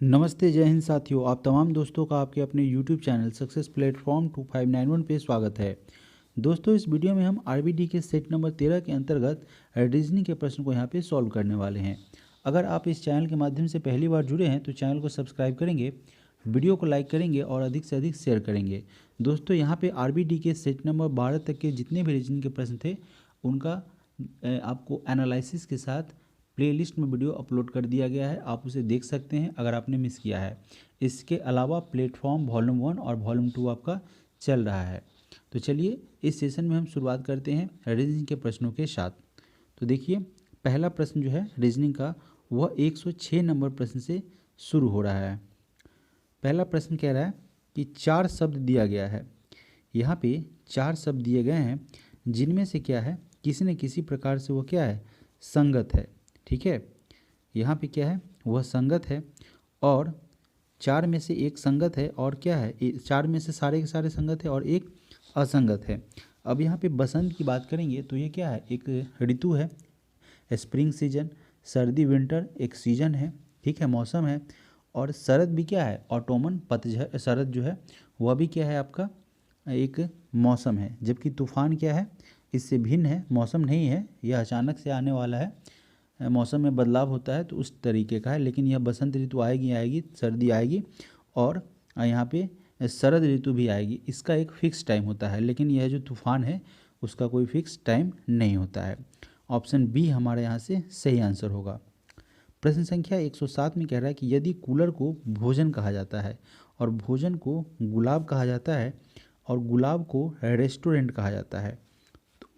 नमस्ते, जय हिंद साथियों। आप तमाम दोस्तों का आपके अपने YouTube चैनल सक्सेस प्लेटफॉर्म 2591 पे स्वागत है। दोस्तों, इस वीडियो में हम आरबीडी के सेट नंबर 13 के अंतर्गत रीजनिंग के प्रश्न को यहाँ पे सॉल्व करने वाले हैं। अगर आप इस चैनल के माध्यम से पहली बार जुड़े हैं तो चैनल को सब्सक्राइब करेंगे, वीडियो को लाइक करेंगे और अधिक से अधिक शेयर करेंगे। दोस्तों, यहाँ पे आरबीडी के सेट नंबर 12 तक के जितने भी रीजनिंग के प्रश्न थे उनका आपको एनालिसिस के साथ प्लेलिस्ट में वीडियो अपलोड कर दिया गया है, आप उसे देख सकते हैं अगर आपने मिस किया है। इसके अलावा प्लेटफॉर्म वॉल्यूम 1 और वॉल्यूम 2 आपका चल रहा है। तो चलिए इस सेशन में हम शुरुआत करते हैं रीजनिंग के प्रश्नों के साथ। तो देखिए, पहला प्रश्न जो है रीजनिंग का वह 106 नंबर प्रश्न से शुरू हो रहा है। पहला प्रश्न कह रहा है कि 4 शब्द दिया गया है। यहाँ पे 4 शब्द दिए गए हैं जिनमें से क्या है, किसी न किसी प्रकार से वो क्या है, संगत है। ठीक है, यहाँ पे क्या है, वह संगत है और 4 में से एक संगत है और क्या है, 4 में से सारे के सारे संगत है और एक असंगत है। अब यहाँ पे बसंत की बात करेंगे तो ये क्या है, एक ऋतु है, स्प्रिंग सीजन। सर्दी विंटर एक सीजन है, ठीक है, मौसम है। और शरद भी क्या है, ऑटोमन पतझड़। शरद जो है वह भी क्या है, आपका एक मौसम है। जबकि तूफान क्या है, इससे भिन्न है, मौसम नहीं है, यह अचानक से आने वाला है, मौसम में बदलाव होता है तो उस तरीके का है। लेकिन यह बसंत ऋतु आएगी, सर्दी आएगी और यहाँ पे शरद ऋतु भी आएगी। इसका एक फिक्स टाइम होता है, लेकिन यह जो तूफान है उसका कोई फिक्स टाइम नहीं होता है। ऑप्शन बी हमारे यहाँ से सही आंसर होगा। प्रश्न संख्या 107 में कह रहा है कि यदि कूलर को भोजन कहा जाता है और भोजन को गुलाब कहा जाता है और गुलाब को रेस्टोरेंट कहा जाता है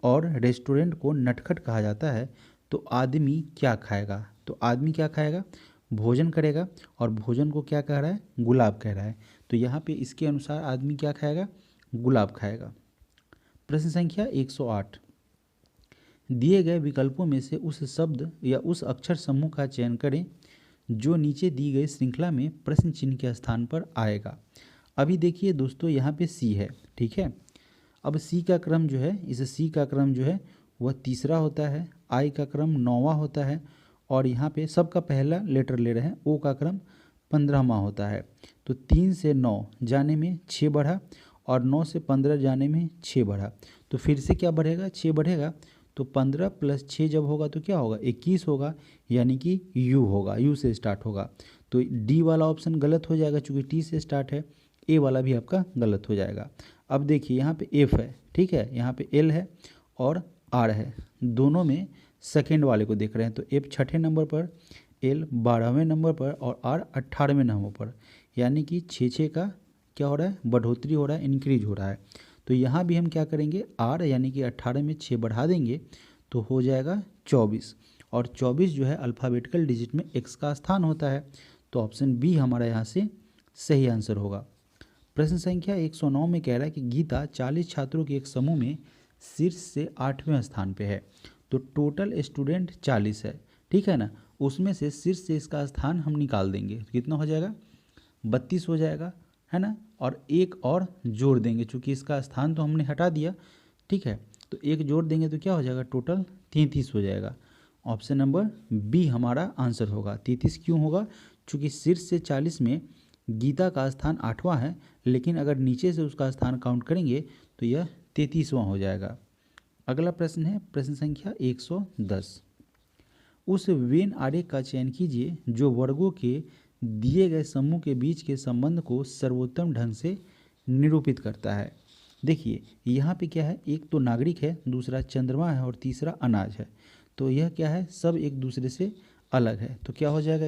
और रेस्टोरेंट को नटखट कहा जाता है, तो आदमी क्या खाएगा? तो आदमी क्या खाएगा? भोजन करेगा और भोजन को क्या कह रहा है, गुलाब कह रहा है। तो यहाँ पे इसके अनुसार आदमी क्या खाएगा, गुलाब खाएगा। प्रश्न संख्या 108, दिए गए विकल्पों में से उस शब्द या उस अक्षर समूह का चयन करें जो नीचे दी गई श्रृंखला में प्रश्न चिन्ह के स्थान पर आएगा। अभी देखिए दोस्तों, यहाँ पे सी है, ठीक है। अब सी का क्रम जो है, इस सी का क्रम जो है वह तीसरा होता है, आई का क्रम 9वां होता है और यहाँ पे सबका पहला लेटर ले रहे हैं, ओ का क्रम 15वां होता है। तो 3 से 9 जाने में 6 बढ़ा और 9 से 15 जाने में 6 बढ़ा। तो फिर से क्या बढ़ेगा, 6 बढ़ेगा। तो 15 + 6 जब होगा तो क्या होगा, 21 होगा, यानी कि यू होगा, यू से स्टार्ट होगा। तो डी वाला ऑप्शन गलत हो जाएगा चूँकि टी से स्टार्ट है। ए वाला भी आपका गलत हो जाएगा। अब देखिए, यहाँ पे एफ है, ठीक है, यहाँ पे एल है और आर है, दोनों में सेकेंड वाले को देख रहे हैं। तो एफ 6ठे नंबर पर, एल 12वें नंबर पर और आर 18वें नंबर पर, यानी कि 6 का क्या हो रहा है, बढ़ोतरी हो रहा है, इंक्रीज हो रहा है। तो यहाँ भी हम क्या करेंगे, आर यानी कि 18 में 6 बढ़ा देंगे तो हो जाएगा 24 और 24 जो है अल्फ़ाबेटिकल डिजिट में एक्स का स्थान होता है। तो ऑप्शन बी हमारा यहाँ से सही आंसर होगा। प्रश्न संख्या 109 में कह रहा है कि गीता 40 छात्रों के एक समूह में शीर्ष से 8वें स्थान पे है। तो टोटल स्टूडेंट 40 है, ठीक है ना, उसमें से शीर्ष से इसका स्थान हम निकाल देंगे तो कितना हो जाएगा, 32 हो जाएगा, है ना। और एक और जोड़ देंगे चूँकि इसका स्थान तो हमने हटा दिया, ठीक है। तो एक जोड़ देंगे तो क्या हो जाएगा, टोटल 33 हो जाएगा। ऑप्शन नंबर बी हमारा आंसर होगा। 33 क्यों होगा, चूँकि शीर्ष से 40 में गीता का स्थान 8वां है, लेकिन अगर नीचे से उसका स्थान काउंट करेंगे तो यह 33वां हो जाएगा। अगला प्रश्न है प्रश्न संख्या 110, उस वेन आरेख का चयन कीजिए जो वर्गों के दिए गए समूह के बीच के संबंध को सर्वोत्तम ढंग से निरूपित करता है। देखिए, यहाँ पे क्या है, एक तो नागरिक है, दूसरा चंद्रमा है और तीसरा अनाज है। तो यह क्या है, सब एक दूसरे से अलग है। तो क्या हो जाएगा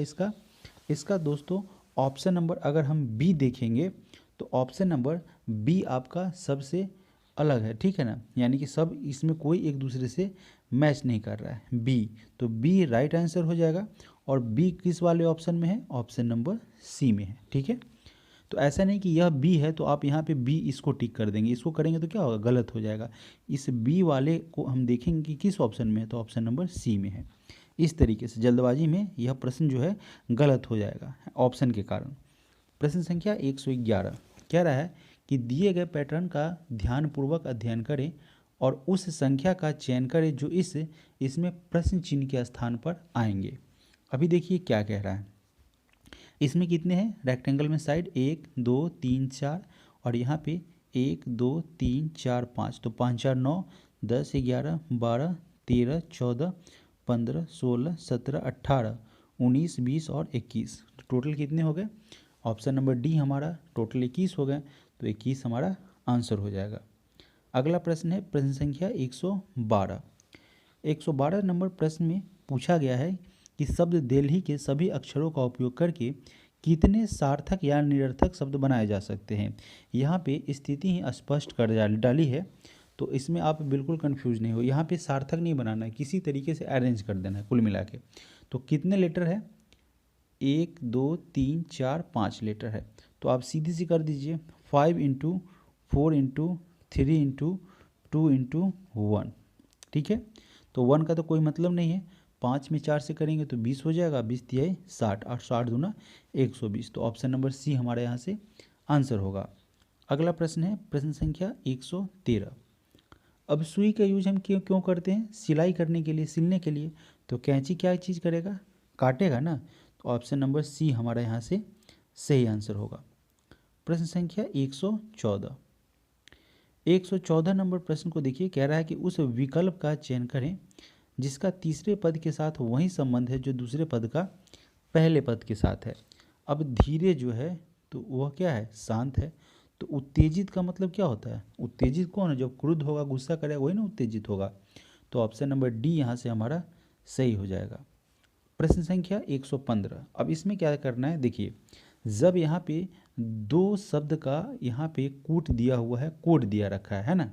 इसका दोस्तों ऑप्शन नंबर, अगर हम बी देखेंगे तो ऑप्शन नंबर बी आपका सबसे अलग है, ठीक है ना, यानी कि सब इसमें कोई एक दूसरे से मैच नहीं कर रहा है, बी। तो बी राइट आंसर हो जाएगा। और बी किस वाले ऑप्शन में है, ऑप्शन नंबर सी में है, ठीक है। तो ऐसा नहीं कि यह बी है तो आप यहाँ पे बी इसको टिक कर देंगे, इसको करेंगे तो क्या होगा, गलत हो जाएगा। इस बी वाले को हम देखेंगे कि किस ऑप्शन में है, तो ऑप्शन नंबर सी में है। इस तरीके से जल्दबाजी में यह प्रश्न जो है गलत हो जाएगा ऑप्शन के कारण। प्रश्न संख्या 111 कह रहा है कि दिए गए पैटर्न का ध्यानपूर्वक अध्ययन करें और उस संख्या का चयन करें जो इसमें प्रश्न चिन्ह के स्थान पर आएंगे। अभी देखिए क्या कह रहा है, इसमें कितने हैं रेक्टेंगल में साइड 1 2 3 4 और यहाँ पे 1 2 3 4 5, तो 5 4 9 10 11 12 13 14 15 16 17 18 19 20 और 21, तो टोटल कितने हो गए? ऑप्शन नंबर डी हमारा टोटल 21 हो गए, तो 21 हमारा आंसर हो जाएगा। अगला प्रश्न है प्रश्न संख्या 112। 112 नंबर प्रश्न में पूछा गया है कि शब्द दिल्ली के सभी अक्षरों का उपयोग करके कितने सार्थक या निरर्थक शब्द बनाए जा सकते हैं। यहाँ पे स्थिति ही स्पष्ट कर डाली है, तो इसमें आप बिल्कुल कंफ्यूज नहीं हो। यहाँ पे सार्थक नहीं बनाना है, किसी तरीके से अरेंज कर देना है कुल मिला के। तो कितने लेटर है? 1 2 3 4 5 लेटर है, तो आप सीधी सी कर दीजिए 5 इंटू 4 इंटू 3 इंटू 2 इंटू 1। ठीक है, तो 1 का तो कोई मतलब नहीं है, 5 में 4 से करेंगे तो 20 हो जाएगा, 20 तिहाई 60 और 60 दूना 120, तो ऑप्शन नंबर सी हमारे यहाँ से आंसर होगा। अगला प्रश्न है प्रश्न संख्या 113। अब सुई का यूज हम क्यों क्यों करते हैं? सिलाई करने के लिए, सिलने के लिए। तो कैंची क्या चीज़ करेगा? काटेगा ना, तो ऑप्शन नंबर सी हमारा यहाँ से सही आंसर होगा। प्रश्न संख्या 114। 114 नंबर प्रश्न को देखिए, कह रहा है कि उस विकल्प का चयन करें जिसका तीसरे पद के साथ वही संबंध है जो दूसरे पद का पहले पद के साथ है। अब धीरे जो है तो वह क्या है? शांत है। तो उत्तेजित का मतलब क्या होता है? उत्तेजित कौन है? जब क्रुद्ध होगा, गुस्सा करेगा, वही ना उत्तेजित होगा। तो ऑप्शन नंबर डी यहाँ से हमारा सही हो जाएगा। प्रश्न संख्या 115। अब इसमें क्या करना है, देखिए जब यहाँ पे दो शब्द का यहाँ पे कूट दिया हुआ है, कोड दिया रखा है ना,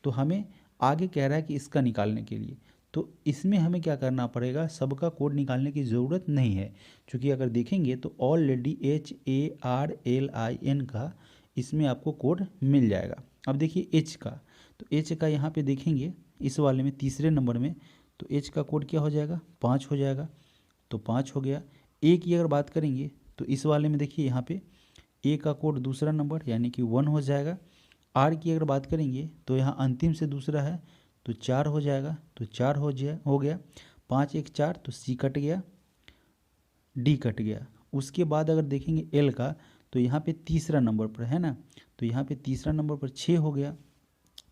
तो हमें आगे कह रहा है कि इसका निकालने के लिए, तो इसमें हमें क्या करना पड़ेगा? सबका कोड निकालने की ज़रूरत नहीं है, क्योंकि अगर देखेंगे तो ऑलरेडी HARLIN का इसमें आपको कोड मिल जाएगा। अब देखिए एच का, तो एच का यहाँ पे देखेंगे इस वाले में तीसरे नंबर में, तो एच का कोड क्या हो जाएगा? 5 हो जाएगा, तो 5 हो गया। ए की अगर बात करेंगे तो इस वाले में देखिए यहाँ पे ए का कोड दूसरा नंबर यानी कि 1 हो जाएगा। आर की अगर बात करेंगे तो यहाँ अंतिम से दूसरा है तो 4 हो जाएगा, तो 4 हो गया। 5 1 4, तो सी कट गया, डी कट गया। उसके बाद अगर देखेंगे एल का, तो यहाँ पे तीसरा नंबर पर है ना, तो यहाँ पे तीसरा नंबर पर 6 हो गया,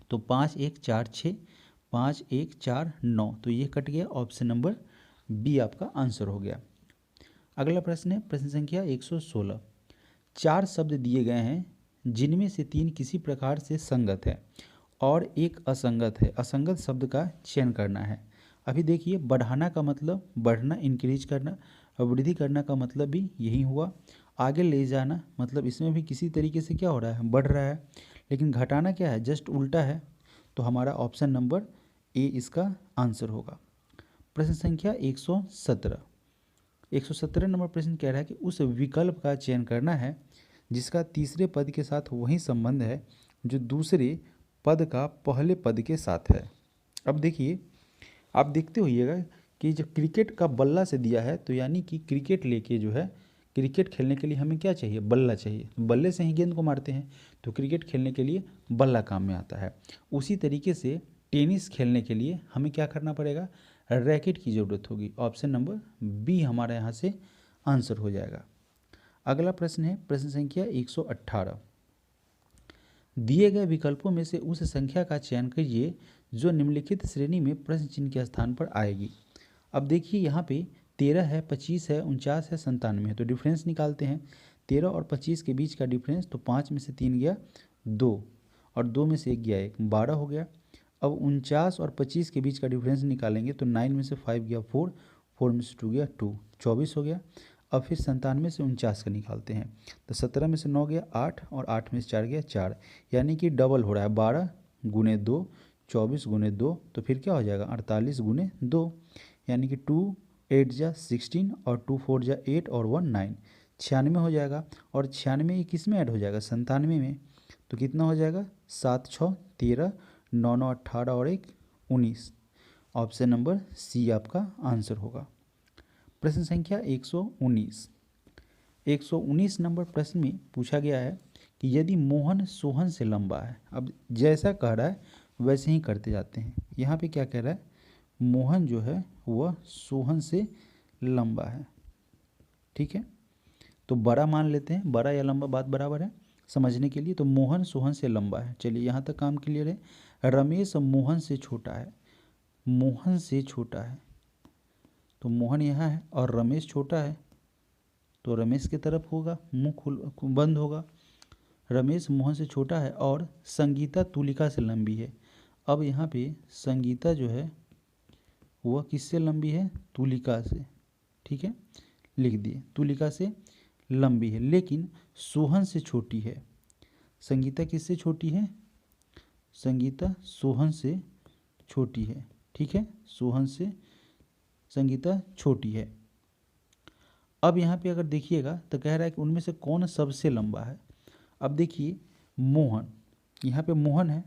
तो 5 1 4 6, 5 1 4 9, तो ये कट गया। ऑप्शन नंबर बी आपका आंसर हो गया। अगला प्रश्न है प्रश्न संख्या 116। 4 शब्द दिए गए हैं जिनमें से 3 किसी प्रकार से संगत है और एक असंगत है। असंगत शब्द का चयन करना है। अभी देखिए बढ़ाना का मतलब बढ़ना, इंक्रीज करना, और वृद्धि करना का मतलब भी यही हुआ। आगे ले जाना मतलब इसमें भी किसी तरीके से क्या हो रहा है? बढ़ रहा है। लेकिन घटाना क्या है? जस्ट उल्टा है। तो हमारा ऑप्शन नंबर ए इसका आंसर होगा। प्रश्न संख्या 117। 117 नंबर प्रश्न कह रहा है कि उस विकल्प का चयन करना है जिसका तीसरे पद के साथ वही संबंध है जो दूसरे पद का पहले पद के साथ है। अब देखिए आप देखते होइएगा कि जब क्रिकेट का बल्ला से दिया है, तो यानी कि क्रिकेट लेके जो है, क्रिकेट खेलने के लिए हमें क्या चाहिए? बल्ला चाहिए। बल्ले से ही गेंद को मारते हैं, तो क्रिकेट खेलने के लिए बल्ला काम में आता है। उसी तरीके से टेनिस खेलने के लिए हमें क्या करना पड़ेगा? रैकेट की ज़रूरत होगी। ऑप्शन नंबर बी हमारे यहाँ से आंसर हो जाएगा। अगला प्रश्न है प्रश्न संख्या 118। दिए गए विकल्पों में से उस संख्या का चयन कीजिए जो निम्नलिखित श्रेणी में प्रश्न चिन्ह के स्थान पर आएगी। अब देखिए यहाँ पे 13 है, 25 है, 49 है, 97 है, तो डिफरेंस निकालते हैं। 13 और 25 के बीच का डिफरेंस, तो 5 में से 3 गया 2 और 2 में से 1 गया 1, 12 हो गया। अब 49 और 25 के बीच का डिफरेंस निकालेंगे तो 9 में से 5 गया 4, 4 में से 2 गया 2, 24 हो गया। अब फिर 97 से 49 का निकालते हैं, तो 17 में से 9 गया 8 और 8 में से 4 गया 4, यानी कि डबल हो रहा है। 12 गुने 2, 24 गुने 2, तो फिर क्या हो जाएगा? 48 गुने 2, यानी कि 2 8 जा 16 और 2 4 जा 8 और 1 9, 96 हो जाएगा। और 96 किस में ऐड हो जाएगा? 97 में। तो कितना हो जाएगा? 7 6 13, 9 9 18 और 1 19। ऑप्शन नंबर सी आपका आंसर होगा। प्रश्न संख्या 119। 119 नंबर प्रश्न में पूछा गया है कि यदि मोहन सोहन से लंबा है। अब जैसा कह रहा है वैसे ही करते जाते हैं। यहाँ पे क्या कह रहा है? मोहन जो है वह सोहन से लंबा है। ठीक है, तो बड़ा मान लेते हैं, बड़ा या लंबा बात बराबर है समझने के लिए। तो मोहन सोहन से लंबा है, चलिए यहाँ तक काम क्लियर है। रमेश मोहन से छोटा है, मोहन से छोटा है, तो मोहन यहाँ है और रमेश छोटा है, तो रमेश की तरफ होगा, मुंह बंद होगा। रमेश मोहन से छोटा है और संगीता तुलिका से लंबी है। अब यहाँ पे संगीता जो है वह किससे लंबी है? तुलिका से, ठीक है, लिख दिए, तुलिका से लंबी है, लेकिन सोहन से छोटी है। संगीता किससे छोटी है? संगीता सोहन से छोटी है, ठीक है, सोहन से संगीता छोटी है। अब यहाँ पे अगर देखिएगा तो कह रहा है कि उनमें से कौन सबसे लंबा है। अब देखिए मोहन, यहाँ पे मोहन है,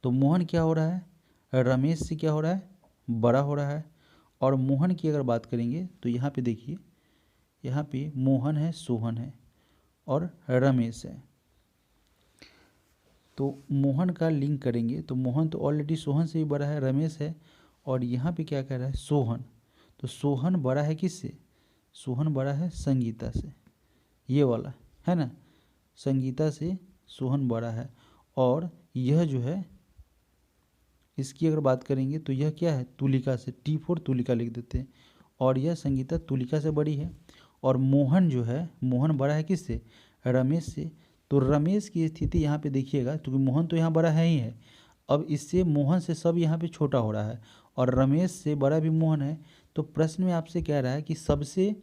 तो मोहन क्या हो रहा है? रमेश से क्या हो रहा है? बड़ा हो रहा है। और मोहन की अगर बात करेंगे तो यहाँ पे देखिए, यहाँ पे मोहन है, सोहन है और रमेश है। तो मोहन का लिंक करेंगे तो मोहन तो ऑलरेडी सोहन से भी बड़ा है, रमेश है, और यहाँ पे क्या कह रहा है? सोहन। तो सोहन बड़ा है किससे? सोहन बड़ा है संगीता से, ये वाला है ना, संगीता से सोहन बड़ा है। और यह जो है इसकी अगर बात करेंगे तो यह क्या है? तुलिका से, T4 तुलिका लिख देते हैं, और यह संगीता तुलिका से बड़ी है। और मोहन जो है, मोहन बड़ा है किससे? रमेश से। तो रमेश की स्थिति यहाँ पे देखिएगा, क्योंकि मोहन तो यहाँ बड़ा है ही है, अब इससे मोहन से सब यहाँ पे छोटा हो रहा है और रमेश से बड़ा भी मोहन है। तो प्रश्न में आपसे कह रहा है कि सबसे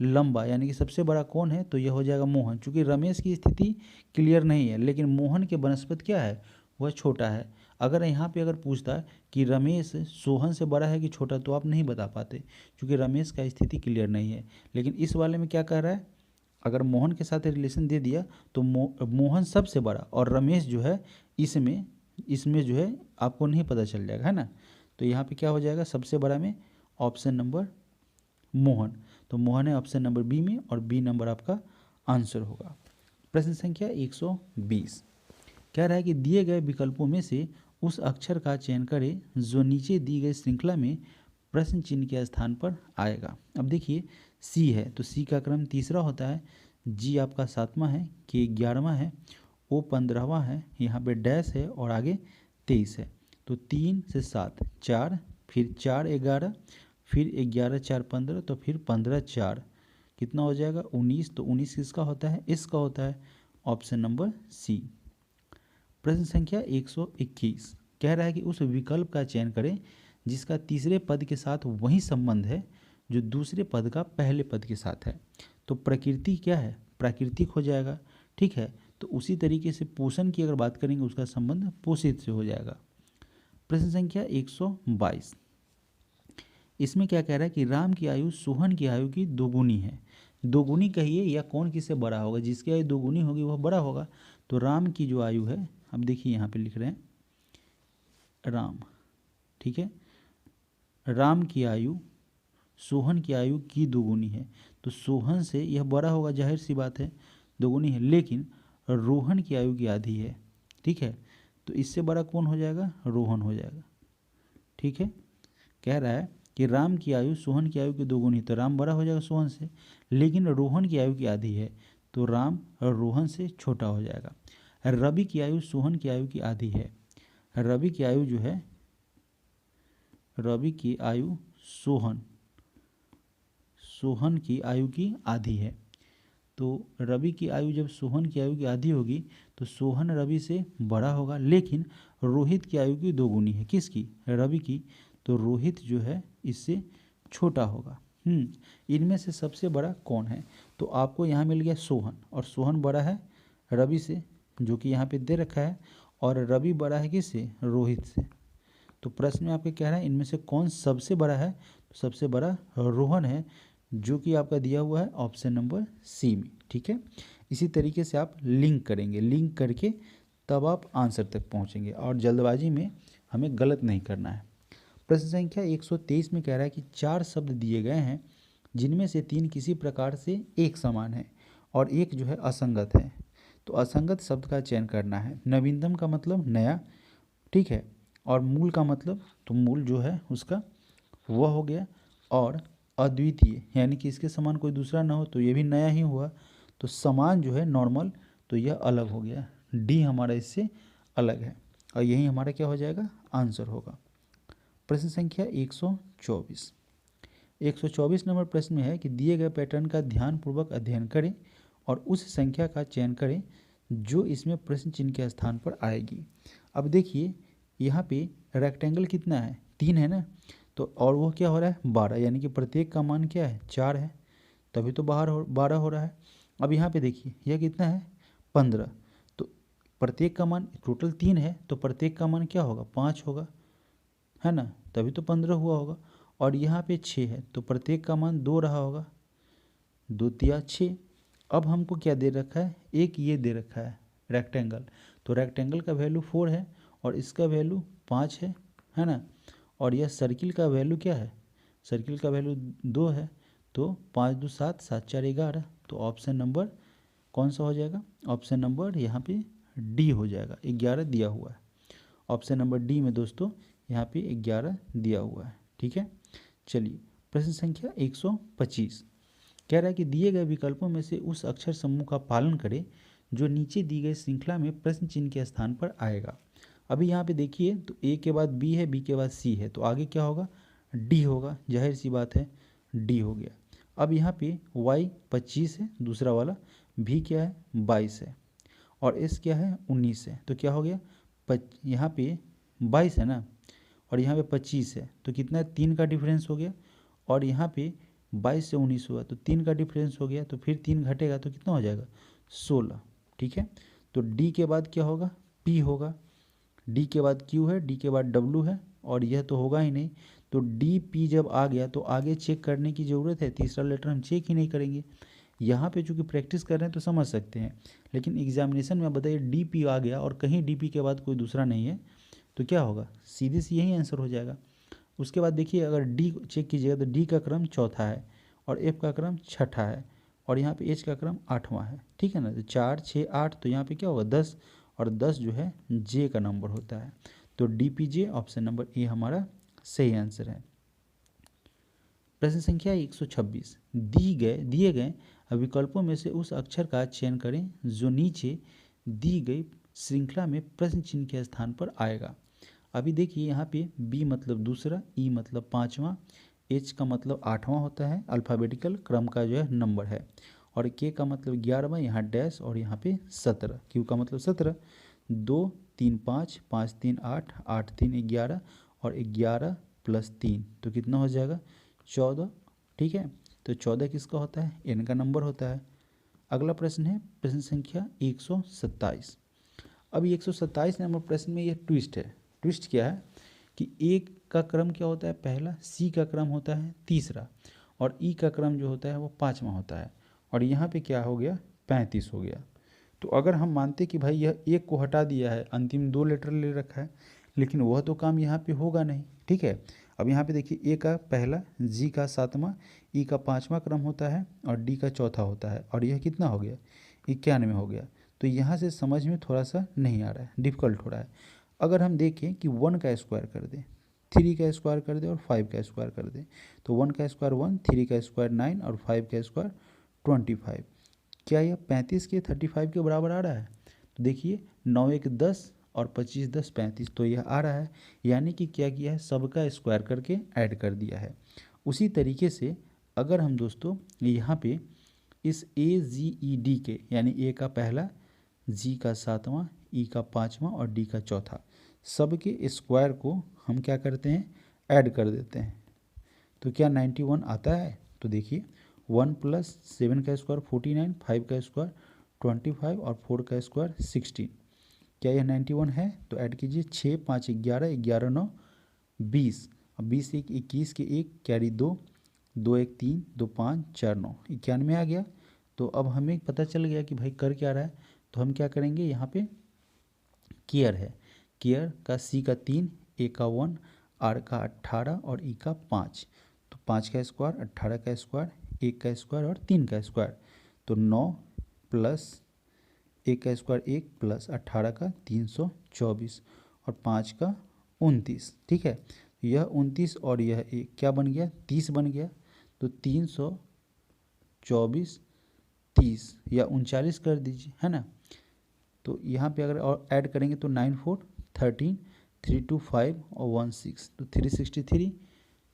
लंबा यानी कि सबसे बड़ा कौन है? तो यह हो जाएगा मोहन, चूँकि रमेश की स्थिति क्लियर नहीं है, लेकिन मोहन के बनस्पत क्या है? वह छोटा है। अगर यहाँ पे अगर पूछता है कि रमेश सोहन से बड़ा है कि छोटा, तो आप नहीं बता पाते, क्योंकि रमेश का स्थिति क्लियर नहीं है। लेकिन इस वाले में क्या कह रहा है? अगर मोहन के साथ रिलेशन दे दिया तो मोहन सबसे बड़ा और रमेश जो है इसमें जो है आपको नहीं पता चल जाएगा, है ना। तो यहाँ पे क्या हो जाएगा? सबसे बड़ा में ऑप्शन नंबर मोहन, तो मोहन है ऑप्शन नंबर बी में, और बी नंबर आपका आंसर होगा। प्रश्न संख्या 120 कह रहा है कि दिए गए विकल्पों में से उस अक्षर का चयन करें जो नीचे दी गई श्रृंखला में प्रश्न चिन्ह के स्थान पर आएगा। अब देखिए सी है, तो सी का क्रम तीसरा होता है, जी आपका 7वां है, के 11वां है, ओ 15वां है, यहाँ पे डैश है और आगे 23 है। तो 3 से 7 4, फिर 4 11, फिर 11 4 15, तो फिर 15 4 कितना हो जाएगा? 19। तो 19 किसका होता है? इसका होता है, ऑप्शन नंबर सी। प्रश्न संख्या 121 कह रहा है कि उस विकल्प का चयन करें जिसका तीसरे पद के साथ वही संबंध है जो दूसरे पद का पहले पद के साथ है। तो प्रकृति क्या है? प्राकृतिक हो जाएगा, ठीक है। तो उसी तरीके से पोषण की अगर बात करेंगे उसका संबंध पोषित से हो जाएगा। प्रश्न संख्या 122 इसमें क्या कह रहा है कि राम की आयु सोहन की आयु की दोगुनी है। दोगुनी कहिए या कौन किससे बड़ा होगा? जिसकी आयु दोगुनी होगी वह बड़ा होगा। तो राम की जो आयु है, अब देखिए यहाँ पे लिख रहे हैं राम, ठीक है, राम की आयु सोहन की आयु की दोगुनी है। तो सोहन से यह बड़ा होगा, जाहिर सी बात है, दोगुनी है, लेकिन रोहन की आयु की आधी है, ठीक है। तो इससे बड़ा कौन हो जाएगा? रोहन हो जाएगा, ठीक है। कह रहा है कि राम की आयु सोहन की आयु की दोगुनी, तो राम बड़ा हो जाएगा सोहन से, लेकिन रोहन की आयु की आधी है, तो राम रोहन से छोटा हो जाएगा। रवि की आयु सोहन की आयु की आधी है। रवि की आयु जो है, रवि की आयु सोहन की आयु की आधी है। तो रवि की आयु जब सोहन की आयु की आधी होगी तो सोहन रवि से बड़ा होगा, लेकिन रोहित की आयु की दोगुनी है। किसकी? रवि की। तो रोहित जो है इससे छोटा होगा। इनमें से सबसे बड़ा कौन है? तो आपको यहाँ मिल गया सोहन, और सोहन बड़ा है रवि से, जो कि यहाँ पे दे रखा है, और रवि बड़ा है किससे? रोहित से। तो प्रश्न में आपके कह रहा है इनमें से कौन सबसे बड़ा है? तो सबसे बड़ा रोहन है, जो कि आपका दिया हुआ है ऑप्शन नंबर सी में, ठीक है। इसी तरीके से आप लिंक करेंगे, लिंक करके तब आप आंसर तक पहुंचेंगे, और जल्दबाजी में हमें गलत नहीं करना है। प्रश्न संख्या 123 में कह रहा है कि 4 शब्द दिए गए हैं जिनमें से 3 किसी प्रकार से एक समान है और एक जो है असंगत है। तो असंगत शब्द का चयन करना है। नवीनतम का मतलब नया, ठीक है, और मूल का मतलब, तो मूल जो है उसका वह हो गया, और अद्वितीय यानी कि इसके समान कोई दूसरा ना हो, तो ये भी नया ही हुआ। तो समान जो है नॉर्मल, तो यह अलग हो गया, डी हमारा इससे अलग है और यही हमारा क्या हो जाएगा, आंसर होगा। प्रश्न संख्या 124। 124 नंबर प्रश्न में है कि दिए गए पैटर्न का ध्यानपूर्वक अध्ययन करें और उस संख्या का चयन करें जो इसमें प्रश्न चिन्ह के स्थान पर आएगी। अब देखिए यहाँ पे रेक्टेंगल कितना है, 3 है ना, तो और वो क्या हो रहा है 12, यानी कि प्रत्येक का मान क्या है 4 है, तभी तो 12 हो रहा है। अब यहाँ पे देखिए यह कितना है 15, तो प्रत्येक का मान टोटल 3 है, तो प्रत्येक का मान क्या होगा 5 होगा, है ना, तभी तो 15 हुआ होगा। और यहाँ पे 6 है, तो प्रत्येक का मान 2 रहा होगा, 2 तिया 6। अब हमको क्या दे रखा है, एक ये दे रखा है रेक्टेंगल, तो रेक्टेंगल का वैल्यू 4 है और इसका वैल्यू 5 है ना, और यह सर्किल का वैल्यू क्या है, सर्किल का वैल्यू 2 है, तो 5 2 7 7 4 11, तो ऑप्शन नंबर कौन सा हो जाएगा, ऑप्शन नंबर यहाँ पे डी हो जाएगा, 11 दिया हुआ है। ऑप्शन नंबर डी में दोस्तों यहाँ पे 11 दिया हुआ है। ठीक है, चलिए प्रश्न संख्या 125 कह रहा है कि दिए गए विकल्पों में से उस अक्षर समूह का पालन करें जो नीचे दी गई श्रृंखला में प्रश्न चिन्ह के स्थान पर आएगा। अभी यहाँ पे देखिए तो ए के बाद बी है, बी के बाद सी है, तो आगे क्या होगा डी होगा, जाहिर सी बात है डी हो गया। अब यहाँ पे वाई 25 है दूसरा वाला, भी क्या है 22 है और एस क्या है 19 है, तो क्या हो गया यहाँ पे 22 है ना और यहाँ पे 25 है, तो कितना है 3 का डिफरेंस हो गया, और यहाँ पे 22 से 19 हुआ तो 3 का डिफरेंस हो गया, तो फिर 3 घटेगा तो कितना हो जाएगा 16। ठीक है, तो डी के बाद क्या होगा पी होगा, डी के बाद क्यू है, डी के बाद डब्लू है और यह तो होगा ही नहीं, तो डी पी जब आ गया तो आगे चेक करने की ज़रूरत है, तीसरा लेटर हम चेक ही नहीं करेंगे। यहाँ पे चूँकि प्रैक्टिस कर रहे हैं तो समझ सकते हैं, लेकिन एग्जामिनेशन में बताइए डी पी आ गया और कहीं डी पी के बाद कोई दूसरा नहीं है, तो क्या होगा सीधे से यही आंसर हो जाएगा। उसके बाद देखिए अगर डी चेक कीजिएगा तो डी का क्रम चौथा है और एफ का क्रम छठा है और यहाँ पे एच का क्रम 8वां है। ठीक है ना, तो 4 6 8, तो यहाँ पे क्या होगा 10, और 10 जो है जे का नंबर होता है, तो D P J option number A हमारा सही आंसर है। प्रश्न संख्या 126 दिए गए विकल्पों में से उस अक्षर का चयन करें जो नीचे दी गई श्रृंखला में प्रश्न चिन्ह के स्थान पर आएगा। अभी देखिए यहाँ पे बी मतलब दूसरा, ई मतलब 5वां, एच का मतलब 8वां होता है, अल्फ़ाबेटिकल क्रम का जो है नंबर है, और के का मतलब 11वां, यहाँ डैश और यहाँ पे 17, क्यू का मतलब 17, 2 3 5 5 3 8 8 3 11 और 11 + 3, तो कितना हो जाएगा 14। ठीक है, तो 14 किसका होता है एन का नंबर होता है। अगला प्रश्न है प्रश्न संख्या 127। अब 127 नंबर प्रश्न में ये ट्विस्ट है। ट्विस्ट क्या है कि ए का क्रम क्या होता है पहला, सी का क्रम होता है तीसरा और ई का क्रम जो होता है वो 5वां होता है, और यहाँ पे क्या हो गया 35 हो गया। तो अगर हम मानते कि भाई यह एक को हटा दिया है, अंतिम 2 लेटर ले रखा है, लेकिन वह तो काम यहाँ पे होगा नहीं। ठीक है, अब यहाँ पे देखिए ए का पहला, जी का 7वां, ई का 5वां क्रम होता है और डी का चौथा होता है, और यह कितना हो गया 91 हो गया। तो यहाँ से समझ में थोड़ा सा नहीं आ रहा है, डिफ़िकल्ट हो रहा है। अगर हम देखें कि 1 का स्क्वायर कर दें, 3 का स्क्वायर कर दें और 5 का स्क्वायर कर दें, तो 1 का स्क्वायर 1, 3 का स्क्वायर 9 और 5 का स्क्वायर 25, क्या यह 35 के 35 के बराबर आ रहा है। तो देखिए 9 1 10 और 25 10 35, तो यह आ रहा है, यानी कि क्या किया है सबका स्क्वायर करके ऐड कर दिया है। उसी तरीके से अगर हम दोस्तों यहाँ पे इस ए जी ई डी के, यानी ए का पहला, जी का 7वां, ई का 5वां और डी का चौथा, सब के स्क्वायर को हम क्या करते हैं ऐड कर देते हैं, तो क्या 91 आता है। तो देखिए 1 + 7 का स्क्वायर 49, 5 का स्क्वायर 25 और 4 का स्क्वायर 16, क्या यह 91 है। तो ऐड कीजिए 6 5 11 11 9 20, अब 20 1 21 के 1 कैरी 2 2 1 3 2 5 4 9 91 आ गया। तो अब हमें पता चल गया कि भाई कर क्या रहा है, तो हम क्या करेंगे यहाँ पे केयर है, केयर का सी का 3, ए का 1, आर का 18 और ई का 5, तो 5 का स्क्वायर 18 का स्क्वायर 1 का स्क्वायर और 3 का स्क्वायर, तो 9 + 1 का स्क्वायर 1 + 18 का 324 और 5 का 29। ठीक है, यह 29 और यह 1 क्या बन गया 30 बन गया। तो 324 30 या 39 कर दीजिए, है ना। तो यहाँ पे अगर और ऐड करेंगे तो 9 4 13 3 2 5 और 1 6, तो 363।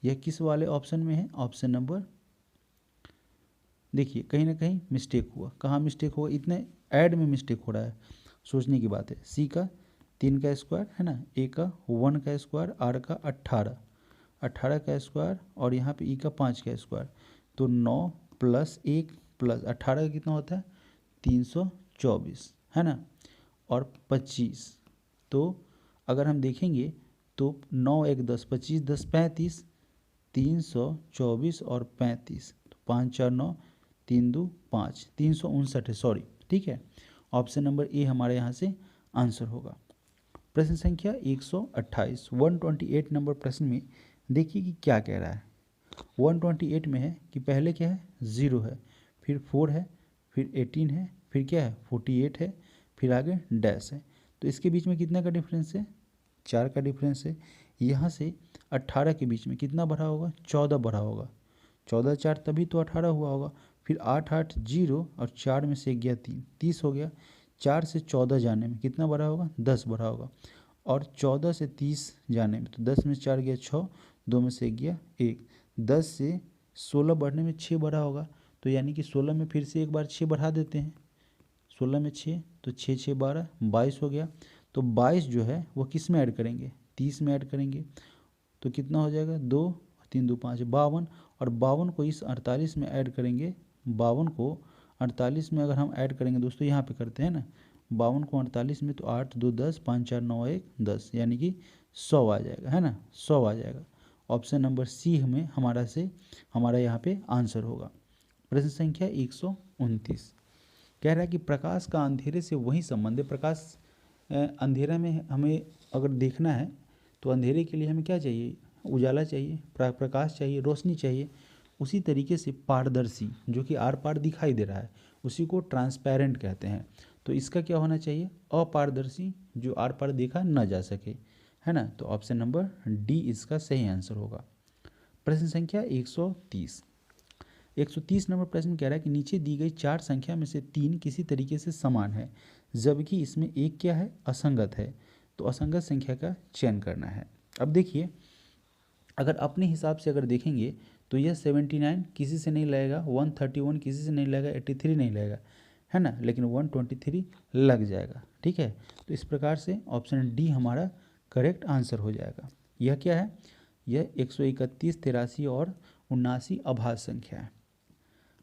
यह किस वाले ऑप्शन में है? ऑप्शन नंबर, देखिए कहीं ना कहीं मिस्टेक हुआ। कहाँ मिस्टेक हुआ? इतने ऐड में मिस्टेक हो रहा है, सोचने की बात है। सी का 3 का स्क्वायर है ना, ए का 1 का स्क्वायर, आर का 18 का स्क्वायर और यहाँ पे ई का 5 का स्क्वायर, तो 9 प्लस 1 प्लस 18 का कितना होता है? 324, है ना। और 25, तो अगर हम देखेंगे तो 9 1 10, 25 10 35, 324 और 35, तो 5 4 9, 3 2 5, 359 है, सॉरी, ठीक है। ऑप्शन नंबर ए हमारे यहाँ से आंसर होगा। प्रश्न संख्या 128, 128 नंबर प्रश्न में देखिए कि क्या कह रहा है। 128 में है कि पहले क्या है? 0 है, फिर 4 है, फिर 18 है, फिर क्या है? 48 है, फिर आगे डैश है। तो इसके बीच में कितना का डिफरेंस है? 4 का डिफरेंस है। यहाँ से 18 के बीच में कितना बढ़ा होगा? 14 बढ़ा होगा। 14 4 तभी तो 18 हुआ होगा। फिर 8 8 0 और 4 में से 1 गया 3, 30 हो गया। 4 से 14 जाने में कितना बढ़ा होगा? 10 बढ़ा होगा। और 14 से 30 जाने में, तो 10 में 4 गया 6, 2 में से 1 गया 1, 10 से 16 बढ़ने में 6 बढ़ा होगा। तो यानी कि 16 में फिर से एक बार 6 बढ़ा देते हैं। 16 में 6, तो 6 6 12, 22 हो गया। तो 22 जो है वो किस में ऐड करेंगे? 30 में ऐड करेंगे। तो कितना हो जाएगा? 2 3 2 5 52, और 52 को इस 48 में ऐड करेंगे। 52 को 48 में अगर हम ऐड करेंगे दोस्तों, यहाँ पे करते हैं ना, 52 को 48 में, तो 8 2 10, 5 4 9 1 10, यानी कि 100 आ जाएगा, है ना, 100 आ जाएगा। ऑप्शन नंबर सी हमें हमारा यहाँ पे आंसर होगा। प्रश्न संख्या 129 कह रहा है कि प्रकाश का अंधेरे से वही संबंध है। प्रकाश अंधेरा में हमें अगर देखना है तो अंधेरे के लिए हमें क्या चाहिए? उजाला चाहिए, प्रकाश चाहिए, रोशनी चाहिए। उसी तरीके से पारदर्शी, जो कि आर पार दिखाई दे रहा है, उसी को ट्रांसपेरेंट कहते हैं। तो इसका क्या होना चाहिए? अपारदर्शी, जो आर पार देखा न जा सके, है ना। तो ऑप्शन नंबर डी इसका सही आंसर होगा। प्रश्न संख्या 130 नंबर प्रश्न कह रहा है कि नीचे दी गई 4 संख्या में से 3 किसी तरीके से समान है, जबकि इसमें एक क्या है? असंगत है। तो असंगत संख्या का चयन करना है। अब देखिए, अगर अपने हिसाब से अगर देखेंगे तो यह 79 किसी से नहीं लगेगा, 131 किसी से नहीं लगेगा, 83 नहीं लगेगा, है ना, लेकिन 123 लग जाएगा, ठीक है। तो इस प्रकार से ऑप्शन डी हमारा करेक्ट आंसर हो जाएगा। यह क्या है? यह 131, 83 और 79 अभाज्य संख्या है।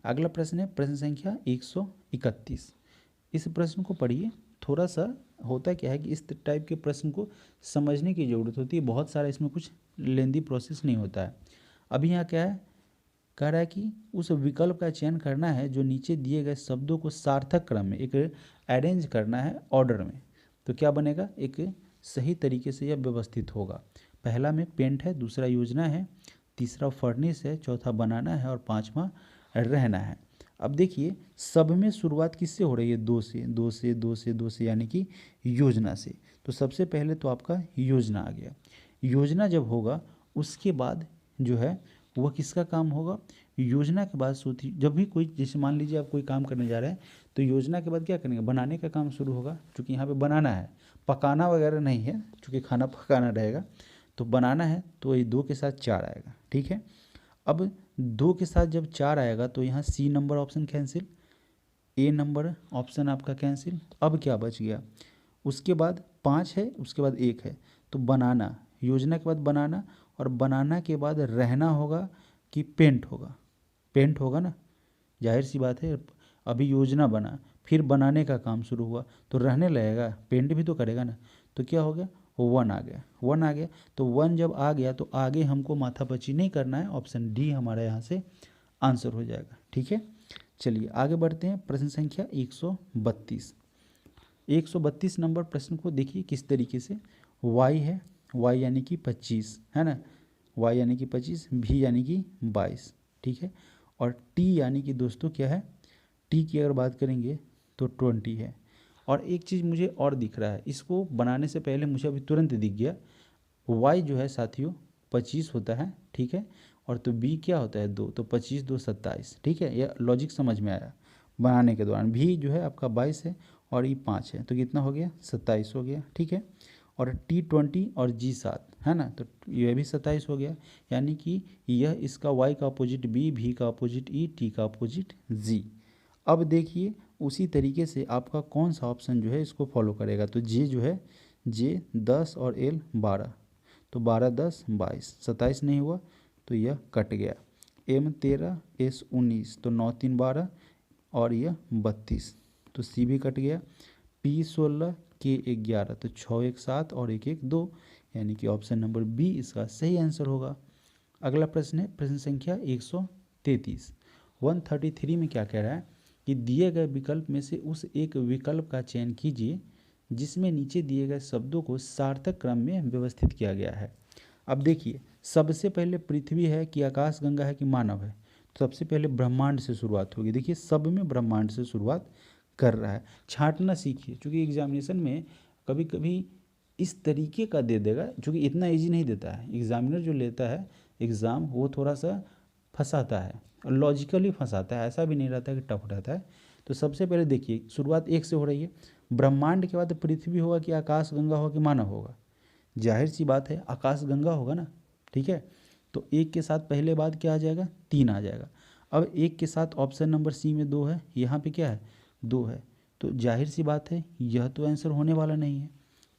अगला प्रश्न है प्रश्न संख्या 131। इस प्रश्न को पढ़िए। थोड़ा सा होता क्या है कि इस टाइप के प्रश्न को समझने की ज़रूरत होती है, बहुत सारा इसमें कुछ लेंदी प्रोसेस नहीं होता है। अभी यहाँ क्या है? कह रहा है कि उस विकल्प का चयन करना है जो नीचे दिए गए शब्दों को सार्थक क्रम में एक अरेंज करना है ऑर्डर में। तो क्या बनेगा? एक सही तरीके से यह व्यवस्थित होगा। पहला में पेंट है, दूसरा योजना है, तीसरा फर्निश है, चौथा बनाना है और पांचवा रहना है। अब देखिए, सब में शुरुआत किससे हो रही है? 2 से 2 से 2 से 2 से, यानी कि योजना से। तो सबसे पहले तो आपका योजना आ गया। योजना जब होगा उसके बाद जो है वह किसका काम होगा? योजना के बाद सोचिए, जब भी कोई, जैसे मान लीजिए आप कोई काम करने जा रहे हैं तो योजना के बाद क्या करेंगे? बनाने का काम शुरू होगा, क्योंकि यहाँ पे बनाना है, पकाना वगैरह नहीं है, क्योंकि खाना पकाना रहेगा। तो बनाना है तो ये 2 के साथ 4 आएगा, ठीक है। अब 2 के साथ जब 4 आएगा तो यहाँ सी नंबर ऑप्शन कैंसिल, ए नंबर ऑप्शन आपका कैंसिल। अब क्या बच गया? उसके बाद 5 है, उसके बाद 1 है, तो बनाना, योजना के बाद बनाना, और बनाना के बाद रहना होगा कि पेंट होगा? पेंट होगा ना, जाहिर सी बात है। अभी योजना बना, फिर बनाने का काम शुरू हुआ, तो रहने लगेगा, पेंट भी तो करेगा ना। तो क्या हो गया? 1 आ गया, 1 आ गया। तो 1 जब आ गया तो आगे हमको माथापच्ची नहीं करना है, ऑप्शन डी हमारा यहाँ से आंसर हो जाएगा, ठीक है। चलिए आगे बढ़ते हैं। प्रश्न संख्या 132। 132 नंबर प्रश्न को देखिए किस तरीके से। y है, y यानी कि 25, है ना, y यानी कि 25, v यानी कि 22, ठीक है। और t यानी कि दोस्तों क्या है? t की अगर बात करेंगे तो 20 है। और एक चीज़ मुझे और दिख रहा है, इसको बनाने से पहले मुझे अभी तुरंत दिख गया। y जो है साथियों 25 होता है, ठीक है, और तो बी क्या होता है 2, तो 25 2 27। ठीक है, यह लॉजिक समझ में आया बनाने के दौरान। भी जो है आपका 22 है और ई 5 है, तो कितना हो गया 27 हो गया। ठीक है, और T20 और G7 है ना, तो यह भी 27 हो गया। यानी कि यह इसका Y का अपोजिट B, V का अपोजिट E, T का अपोजिट G। अब देखिए उसी तरीके से आपका कौन सा ऑप्शन जो है इसको फॉलो करेगा। तो J जो है, J 10 और L 12, तो 12 10 22, 27 नहीं हुआ तो यह कट गया। M 13, S 19, तो 9 3 12 और यह 32, तो C भी कट गया। P 16, K 11, तो 6 1 7 और 1 1 2, यानी कि ऑप्शन नंबर बी इसका सही आंसर होगा। अगला प्रश्न है प्रश्न संख्या 133। 133 में क्या कह रहा है कि दिए गए विकल्प में से उस एक विकल्प का चयन कीजिए जिसमें नीचे दिए गए शब्दों को सार्थक क्रम में व्यवस्थित किया गया है। अब देखिए सबसे पहले पृथ्वी है कि आकाश गंगा है कि मानव है, तो सबसे पहले ब्रह्मांड से शुरुआत होगी। देखिए सब में ब्रह्मांड से शुरुआत कर रहा है। छांटना सीखिए, क्योंकि एग्जामिनेशन में कभी कभी इस तरीके का दे देगा, क्योंकि इतना इजी नहीं देता है एग्जामिनर जो लेता है एग्ज़ाम, वो थोड़ा सा फंसाता है और लॉजिकली फंसाता है, ऐसा भी नहीं रहता कि टफ रहता है। तो सबसे पहले देखिए शुरुआत एक से हो रही है, ब्रह्मांड के बाद पृथ्वी होगा कि आकाश गंगा होगा कि मानव होगा। जाहिर सी बात है आकाश गंगा होगा ना। ठीक है, तो एक के साथ पहले बाद क्या आ जाएगा 3 आ जाएगा। अब एक के साथ ऑप्शन नंबर सी में 2 है, यहाँ पे क्या है 2 है, तो जाहिर सी बात है यह तो आंसर होने वाला नहीं है।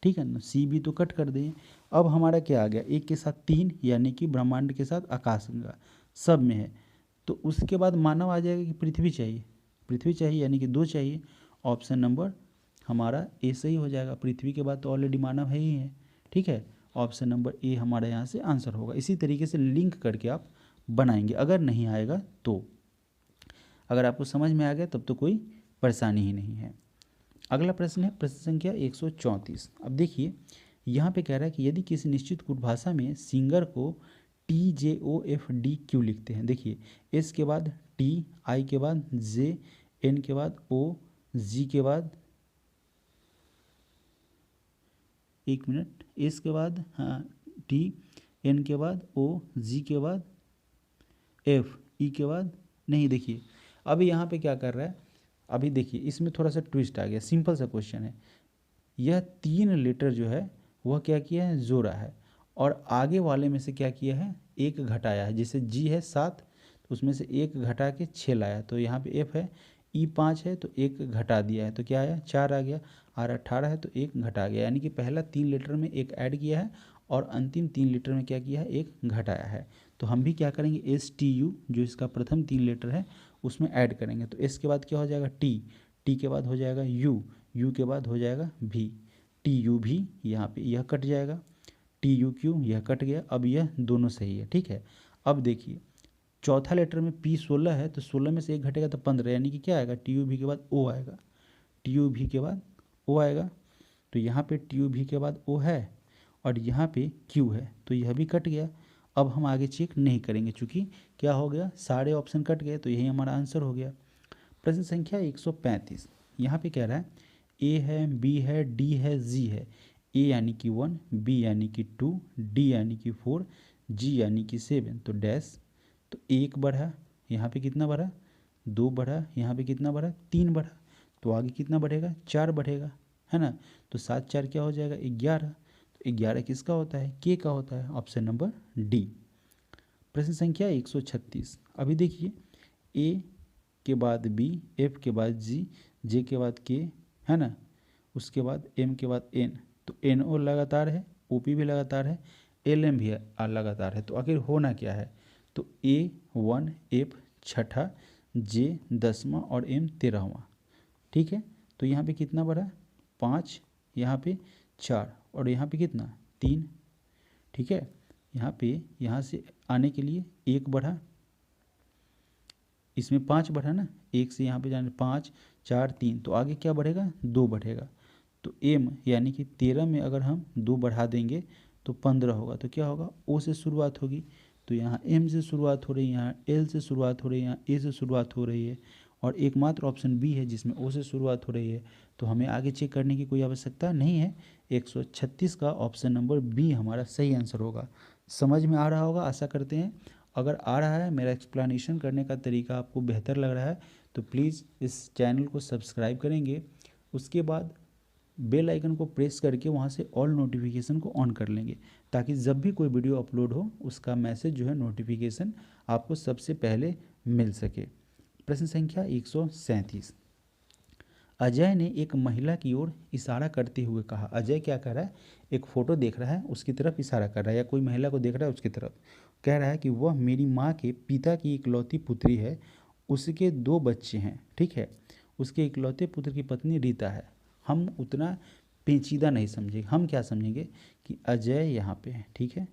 ठीक है ना, सी भी तो कट कर दें। अब हमारा क्या आ गया, एक के साथ 3, यानी कि ब्रह्मांड के साथ आकाश गंगा सब में है। तो उसके बाद मानव आ जाएगा कि पृथ्वी चाहिए, पृथ्वी चाहिए यानी कि 2 चाहिए। ऑप्शन नंबर हमारा ए सही हो जाएगा, पृथ्वी के बाद तो ऑलरेडी मानव है ही है। ठीक है, ऑप्शन नंबर ए हमारा यहाँ से आंसर होगा। इसी तरीके से लिंक करके आप बनाएंगे, अगर नहीं आएगा तो। अगर आपको समझ में आ गया तब तो कोई परेशानी ही नहीं है। अगला प्रश्न है प्रश्न संख्या 134। अब देखिए यहाँ पे कह रहा है कि यदि किसी निश्चित कूट भाषा में सिंगर को TJOFD क्यों लिखते हैं। देखिए एस के बाद T, आई के बाद J, N के बाद O, G के बाद, एक मिनट, एस के बाद हाँ T, N के बाद O, G के बाद F, E के बाद नहीं। देखिए अभी यहाँ पे क्या कर रहा है, अभी देखिए इसमें थोड़ा सा ट्विस्ट आ गया। सिंपल सा क्वेश्चन है, यह 3 लेटर जो है वह क्या किया है जोड़ा है, और आगे वाले में से क्या किया है एक घटाया है। जैसे जी है 7, तो उसमें से एक घटा के 6 लाया, तो यहाँ पे एफ है। ई 5 है तो एक घटा दिया है, तो क्या आया 4 आ गया। आर 18 है तो एक घटा गया, यानी कि पहला 3 लेटर में एक ऐड किया है और अंतिम 3 लेटर में क्या किया है एक घटाया है। तो हम भी क्या करेंगे STU जो इसका प्रथम 3 लेटर है उसमें ऐड करेंगे। तो एस के बाद क्या हो जाएगा टी, टी के बाद हो जाएगा यू, यू के बाद हो जाएगा भी, TU भी, यहाँ पे यह कट जाएगा, TUQ यह कट गया। अब यह दोनों सही है। ठीक है, अब देखिए चौथा लेटर में P 16 है, तो 16 में से एक घटेगा तो 15, यानी कि क्या आएगा TUV के बाद O आएगा, TUV के बाद O आएगा। तो यहाँ पे TUV के बाद O है और यहाँ पे Q है, तो यह भी कट गया। अब हम आगे चेक नहीं करेंगे, चूँकि क्या हो गया सारे ऑप्शन कट गए, तो यही हमारा आंसर हो गया। प्रश्न संख्या 135। यहाँ पे कह रहा है A है, B है, D है, G है। A यानी कि 1, B यानी कि 2, D यानी कि 4, G यानी कि 7, तो डैश, तो 1 बढ़ा, यहाँ पे कितना बढ़ा 2 बढ़ा, यहाँ पे कितना बढ़ा 3 बढ़ा, तो आगे कितना बढ़ेगा 4 बढ़ेगा, है ना। तो 7 4 क्या हो जाएगा 11, तो 11 किसका होता है K का होता है, ऑप्शन नंबर डी। प्रश्न संख्या 136। अभी देखिए A के बाद B, F के बाद G, J के बाद K, है ना, उसके बाद M के बाद N, तो NO लगातार है, OP भी लगातार है, LM भी लगातार है। तो आखिर होना क्या है, तो A1, F छठा, J 10वां और M 13वां। ठीक है, तो यहाँ पे कितना बढ़ा 5, यहाँ पे 4 और यहाँ पे कितना 3। ठीक है, यहाँ से आने के लिए 1 बढ़ा, इसमें 5 बढ़ा ना, 1 से यहाँ पे जाने 5 4 3, तो आगे क्या बढ़ेगा 2 बढ़ेगा। तो M यानी कि 13 में अगर हम 2 बढ़ा देंगे तो 15 होगा। तो क्या होगा O से शुरुआत होगी, तो यहाँ M से शुरुआत हो रही है, यहाँ L से शुरुआत हो रही है, यहाँ A से शुरुआत हो रही है, और एकमात्र ऑप्शन B है जिसमें O से शुरुआत हो रही है। तो हमें आगे चेक करने की कोई आवश्यकता नहीं है। 136 का ऑप्शन नंबर B हमारा सही आंसर होगा। समझ में आ रहा होगा आशा करते हैं। अगर आ रहा है, मेरा एक्सप्लेनेशन करने का तरीका आपको बेहतर लग रहा है तो प्लीज़ इस चैनल को सब्सक्राइब करेंगे। उसके बाद बेल आइकन को प्रेस करके वहाँ से ऑल नोटिफिकेशन को ऑन कर लेंगे, ताकि जब भी कोई वीडियो अपलोड हो उसका मैसेज जो है नोटिफिकेशन आपको सबसे पहले मिल सके। प्रश्न संख्या 137। अजय ने एक महिला की ओर इशारा करते हुए कहा। अजय क्या कर रहा है, एक फ़ोटो देख रहा है, उसकी तरफ इशारा कर रहा है, या कोई महिला को देख रहा है उसकी तरफ, कह रहा है कि वह मेरी माँ के पिता की इकलौती पुत्री है, उसके 2 बच्चे हैं। ठीक है, उसके इकलौते पुत्र की पत्नी रीता है। हम उतना पेचीदा नहीं समझेंगे, हम क्या समझेंगे कि अजय यहाँ पे है। ठीक है,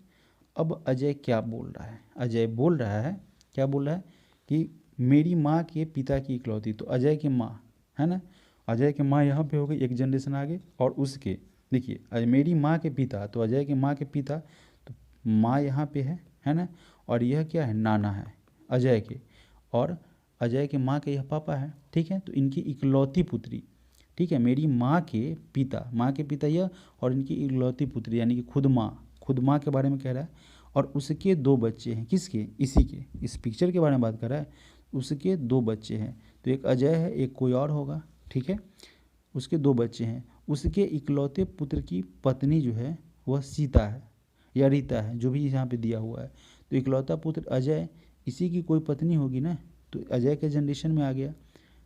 अब अजय क्या बोल रहा है, अजय बोल रहा है, क्या बोल रहा है कि मेरी माँ के पिता की इकलौती, तो अजय की माँ है ना, अजय की माँ यहाँ पे हो गई, एक जनरेशन आगे। और उसके देखिए मेरी माँ के पिता, तो अजय की माँ के पिता, तो माँ यहाँ पे है ना, और यह क्या है, नाना है अजय के, और अजय के माँ के यह पापा है। ठीक है, तो इनकी इकलौती पुत्री, ठीक है, मेरी माँ के पिता यह, और इनकी इकलौती पुत्री यानी कि खुद माँ के बारे में कह रहा है। और उसके 2 बच्चे हैं, किसके, इसी के, इस पिक्चर के बारे में बात कर रहा है। उसके 2 बच्चे हैं, तो एक अजय है, एक कोई और होगा। ठीक है, उसके 2 बच्चे हैं। उसके इकलौते पुत्र की पत्नी जो है वह सीता है या रीता है, जो भी यहाँ पे दिया हुआ है। तो इकलौता पुत्र अजय, इसी की कोई पत्नी होगी ना, तो अजय के जनरेशन में आ गया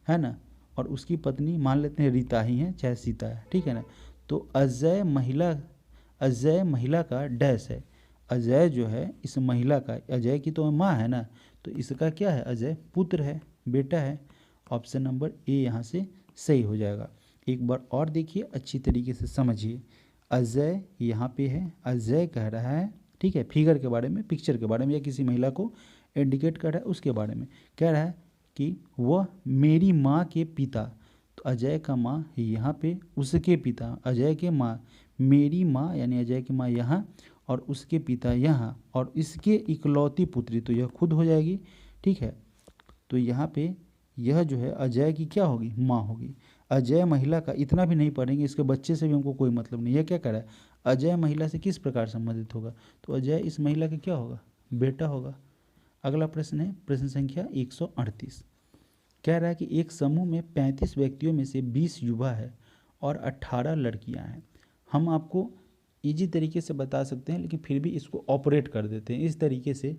है ना। और उसकी पत्नी मान लेते हैं रीता ही है, चाहे सीता है। ठीक है ना, तो अजय महिला का डैश है। अजय जो है इस महिला का, अजय की तो माँ है ना, तो इसका क्या है, अजय पुत्र है, बेटा है। ऑप्शन नंबर ए यहाँ से सही हो जाएगा। एक बार और देखिए, अच्छी तरीके से समझिए। अजय यहाँ पे है, अजय कह रहा है, ठीक है, फिगर के बारे में, पिक्चर के बारे में, या किसी महिला को इंडिकेट कर रहा है उसके बारे में, कह रहा है कि वह मेरी माँ के पिता, तो अजय का माँ यहाँ पे, उसके पिता अजय के माँ, मेरी माँ यानी अजय की माँ यहाँ, और उसके पिता यहाँ, और इसके इकलौती पुत्री, तो यह खुद हो जाएगी। ठीक है, तो यहाँ पे यह जो है अजय की क्या होगी, माँ होगी। अजय महिला का इतना भी नहीं पढ़ेंगे, इसके बच्चे से भी हमको कोई मतलब नहीं। यह क्या कर रहा है, अजय महिला से किस प्रकार संबंधित होगा, तो अजय इस महिला का क्या होगा, बेटा होगा। अगला प्रश्न है प्रश्न संख्या 138। कह रहा है कि एक समूह में 35 व्यक्तियों में से 20 युवा है और 18 लड़कियां हैं। हम आपको इजी तरीके से बता सकते हैं, लेकिन फिर भी इसको ऑपरेट कर देते हैं इस तरीके से,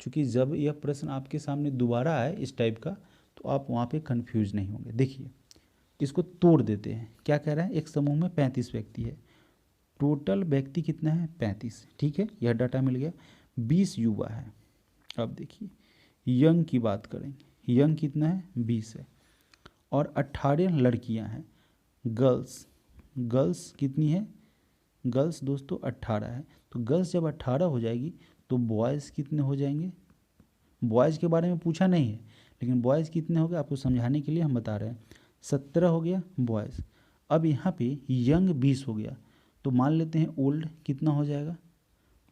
क्योंकि जब यह प्रश्न आपके सामने दोबारा आए इस टाइप का, तो आप वहाँ पे कंफ्यूज नहीं होंगे। देखिए, इसको तोड़ देते हैं। क्या कह रहा है, एक समूह में 35 व्यक्ति है, टोटल व्यक्ति कितना है, 35। ठीक है, यह डाटा मिल गया। 20 युवा है। अब देखिए, यंग की बात करेंगे, यंग कितना है, 20 है, और 18 लड़कियां हैं। गर्ल्स कितनी है, गर्ल्स दोस्तों 18 है। तो गर्ल्स जब 18 हो जाएगी तो बॉयज़ कितने हो जाएंगे, बॉयज़ के बारे में पूछा नहीं है, लेकिन बॉयज़ कितने हो गए आपको समझाने के लिए हम बता रहे हैं। 17 हो गया बॉयज़। अब यहाँ पे यंग 20 हो गया, तो मान लेते हैं ओल्ड कितना हो जाएगा,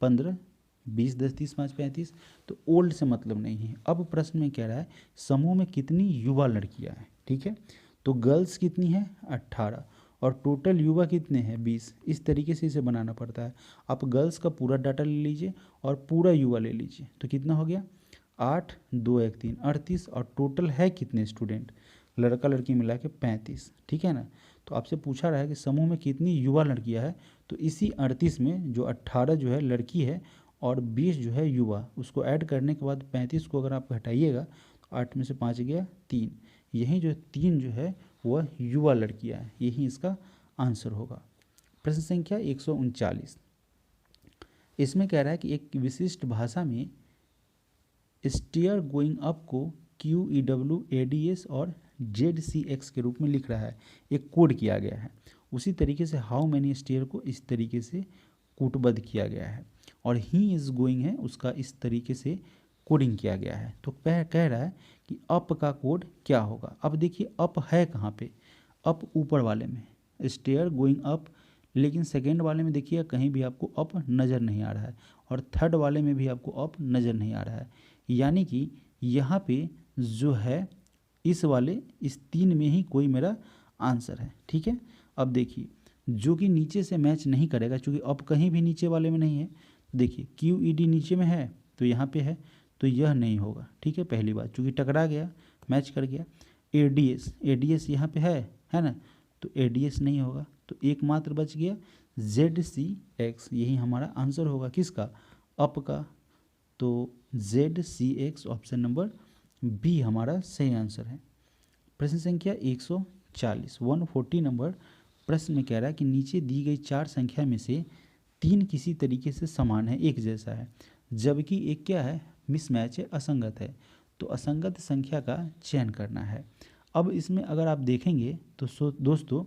15, 20, 10, 30, 5, 35। तो ओल्ड से मतलब नहीं है। अब प्रश्न में कह रहा है समूह में कितनी युवा लड़कियां हैं। ठीक है, तो गर्ल्स कितनी है, 18, और टोटल युवा कितने हैं, 20। इस तरीके से इसे बनाना पड़ता है। आप गर्ल्स का पूरा डाटा ले लीजिए और पूरा युवा ले लीजिए, तो कितना हो गया, 8, 2, 1, 3, 38, और टोटल है कितने स्टूडेंट, लड़का लड़की मिला के 35। ठीक है ना, तो आपसे पूछा रहा है कि समूह में कितनी युवा लड़कियां है, तो इसी 38 में जो 18 जो है लड़की है और 20 जो है युवा, उसको ऐड करने के बाद 35 को अगर आप घटाइएगा तो 8 में से 5 गया 3, यही जो 3 जो है वह युवा लड़कियां हैं, यही इसका आंसर होगा। प्रश्न संख्या 139। इसमें कह रहा है कि एक विशिष्ट भाषा में स्टेयर गोइंग अप को QEW ADS और ZCX के रूप में लिख रहा है, एक कोड किया गया है। उसी तरीके से हाउ मैनी स्टेयर को इस तरीके से कूटबद्ध किया गया है, और ही इज़ गोइंग है उसका इस तरीके से कोडिंग किया गया है। तो कह रहा है कि अप का कोड क्या होगा। अब देखिए अप है कहाँ पे, अप ऊपर वाले में, स्टेयर गोइंग अप, लेकिन सेकेंड वाले में देखिए कहीं भी आपको अप नज़र नहीं आ रहा है, और थर्ड वाले में भी आपको अप नज़र नहीं आ रहा है। यानी कि यहाँ पे जो है इस 3 में ही कोई मेरा आंसर है। ठीक है, अब देखिए जो कि नीचे से मैच नहीं करेगा, क्योंकि अप कहीं भी नीचे वाले में नहीं है। देखिए QED नीचे में है तो यहाँ पे है, तो यह नहीं होगा, ठीक है। पहली बात चूँकि टकरा गया, मैच कर गया। एडीएस, एडीएस यहाँ पे है ना, तो एडीएस नहीं होगा, तो एकमात्र बच गया ZCX, यही हमारा आंसर होगा किसका, अप का। तो ZCX ऑप्शन नंबर बी हमारा सही आंसर है। प्रश्न संख्या 140 140 नंबर प्रश्न में कह रहा है कि नीचे दी गई 4 संख्या में से 3 किसी तरीके से समान है, एक जैसा है, जबकि एक क्या है, मिसमैच है, असंगत है। तो असंगत संख्या का चयन करना है। अब इसमें अगर आप देखेंगे तो दोस्तों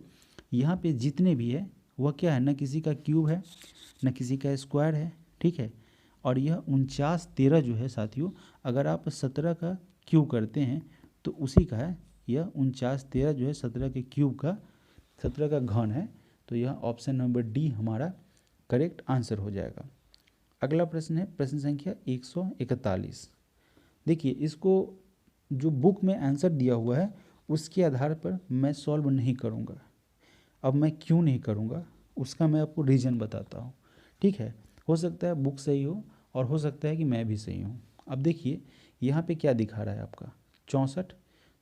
यहाँ पे जितने भी है वह क्या है, न किसी का क्यूब है न किसी का स्क्वायर है, ठीक है। और यह 49 13 जो है साथियों, अगर आप 17 का क्यूब करते हैं तो उसी का है, यह 49 13 जो है 17 के क्यूब का 17 का घन है। तो यह ऑप्शन नंबर डी हमारा करेक्ट आंसर हो जाएगा। अगला प्रश्न है प्रश्न संख्या 141। देखिए इसको जो बुक में आंसर दिया हुआ है उसके आधार पर मैं सॉल्व नहीं करूँगा। अब मैं क्यों नहीं करूँगा उसका मैं आपको रीज़न बताता हूँ, ठीक है। हो सकता है बुक सही हो और हो सकता है कि मैं भी सही हूँ। अब देखिए यहाँ पे क्या दिखा रहा है आपका 64,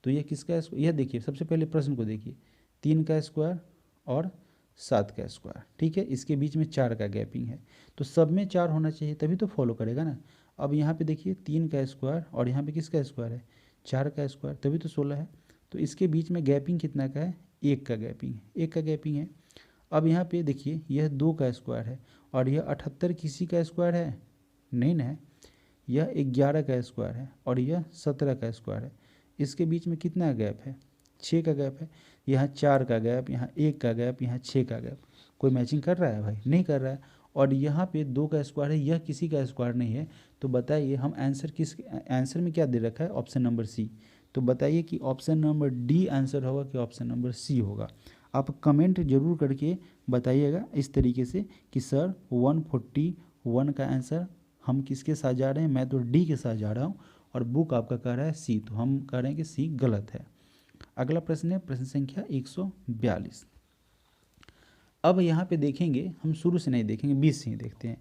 तो यह किसका, यह देखिए सबसे पहले प्रश्न को देखिए, 3 का स्क्वायर और 7 का स्क्वायर, ठीक है। इसके बीच में 4 का गैपिंग है, तो सब में 4 होना चाहिए तभी तो फॉलो करेगा ना। अब यहाँ पे देखिए 3 का स्क्वायर और यहाँ पे किसका स्क्वायर है, 4 का स्क्वायर, तभी तो 16 है। तो इसके बीच में गैपिंग कितना का है, 1 का गैपिंग है, 1 का गैपिंग है। अब यहाँ पे देखिए यह 2 का स्क्वायर है और यह 78 किसी का स्क्वायर है, नहीं ना है, यह 11 का स्क्वायर है और यह 17 का स्क्वायर है। इसके बीच में कितना गैप है, 6 का गैप है। यहाँ 4 का गैप, यहाँ 1 का गैप, यहाँ 6 का गैप, कोई मैचिंग कर रहा है भाई, नहीं कर रहा है। और यहाँ पे 2 का स्क्वायर है, यह किसी का स्क्वायर नहीं है। तो बताइए हम आंसर में क्या दे रखा है, ऑप्शन नंबर सी। तो बताइए कि ऑप्शन नंबर डी आंसर होगा कि ऑप्शन नंबर सी होगा। आप कमेंट जरूर करके बताइएगा इस तरीके से कि सर 141 का आंसर हम किसके साथ जा रहे हैं। मैं तो डी के साथ जा रहा हूँ और बुक आपका कह रहा है सी, तो हम कह रहे हैं कि सी गलत है। अगला प्रश्न है प्रश्न संख्या 142। अब यहाँ पे देखेंगे, हम शुरू से नहीं देखेंगे, 20 से ही देखते हैं।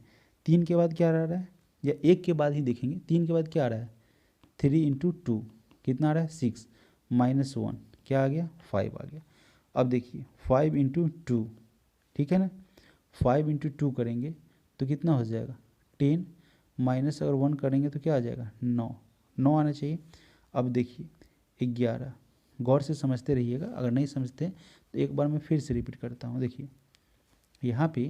3 के बाद क्या आ रहा है, या 1 के बाद ही देखेंगे। 3 के बाद क्या आ रहा है, 3 × 2 कितना आ रहा है, 6 -1 क्या आ गया, 5 आ गया। अब देखिए 5 × 2, ठीक है ना, 5 × 2 करेंगे तो कितना हो जाएगा 10, माइनस अगर 1 करेंगे तो क्या आ जाएगा 9 आना चाहिए। अब देखिए 11, गौर से समझते रहिएगा, अगर नहीं समझते तो एक बार मैं फिर से रिपीट करता हूँ। देखिए यहाँ पे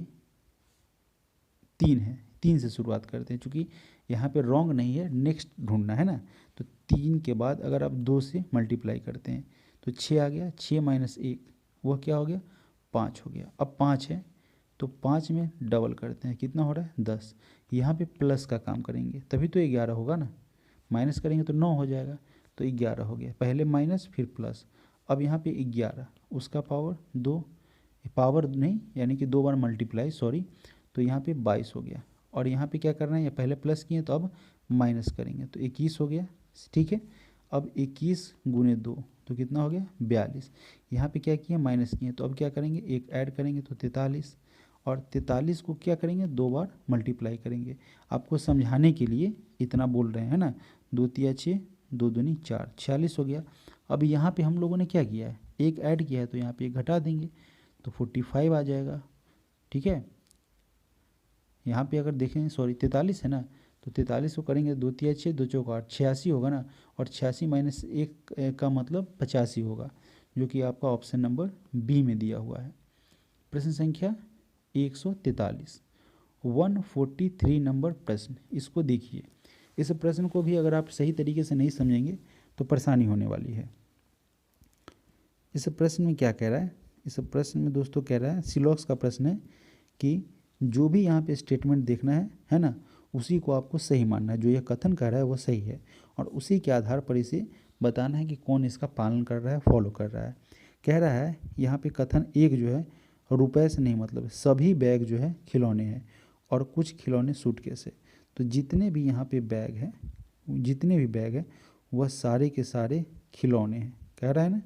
3 है, 3 से शुरुआत करते हैं, चूँकि यहाँ पे रॉन्ग नहीं है, नेक्स्ट ढूंढना है ना। तो 3 के बाद अगर आप 2 से मल्टीप्लाई करते हैं तो 6 आ गया, 6 - 1 वह क्या हो गया, 5 हो गया। अब 5 है तो 5 में डबल करते हैं, कितना हो रहा है 10। यहाँ पे प्लस का काम करेंगे तभी तो 11 होगा ना, माइनस करेंगे तो 9 हो जाएगा, तो 11 हो गया। पहले माइनस फिर प्लस। अब यहाँ पे 11 उसका पावर 2, पावर नहीं यानी कि 2 बार मल्टीप्लाई, सॉरी, तो यहाँ पे 22 हो गया। और यहाँ पे क्या करना है, ये पहले प्लस किए तो अब माइनस करेंगे तो 21 हो गया, ठीक है। अब 21 × 2 तो कितना हो गया 42। यहाँ पे क्या किया, माइनस किए, तो अब क्या करेंगे, एक ऐड करेंगे तो 43, और 43 को क्या करेंगे 2 बार मल्टीप्लाई करेंगे। आपको समझाने के लिए इतना बोल रहे हैं ना, 2 × 3 = 6, 2 × 2 = 4, 46 हो गया। अब यहाँ पे हम लोगों ने क्या किया है, एक ऐड किया है तो यहाँ पे एक घटा देंगे तो 45 आ जाएगा, ठीक है। यहाँ पे अगर देखें, सॉरी 43 है ना, तो 43 को करेंगे 2 × 3 = 6, 2 × 4 = 8, 86 होगा ना। और 86 - 1 का मतलब 85 होगा, जो कि आपका ऑप्शन नंबर बी में दिया हुआ है। प्रश्न संख्या 143 143 नंबर प्रश्न, इसको देखिए। इस प्रश्न को भी अगर आप सही तरीके से नहीं समझेंगे तो परेशानी होने वाली है। इस प्रश्न में क्या कह रहा है, इस प्रश्न में दोस्तों कह रहा है, सिलॉक्स का प्रश्न है कि जो भी यहाँ पे स्टेटमेंट देखना है ना, उसी को आपको सही मानना है। जो यह कथन कर रहा है वो सही है और उसी के आधार पर इसे बताना है कि कौन इसका पालन कर रहा है, फॉलो कर रहा है। कह रहा है यहाँ पे कथन 1 जो है, रुपए से नहीं मतलब, सभी बैग जो है खिलौने हैं और कुछ खिलौने सूटकेस है। तो जितने भी यहाँ पे बैग हैं, जितने भी बैग हैं वह सारे के सारे खिलौने हैं, कह रहा है ना,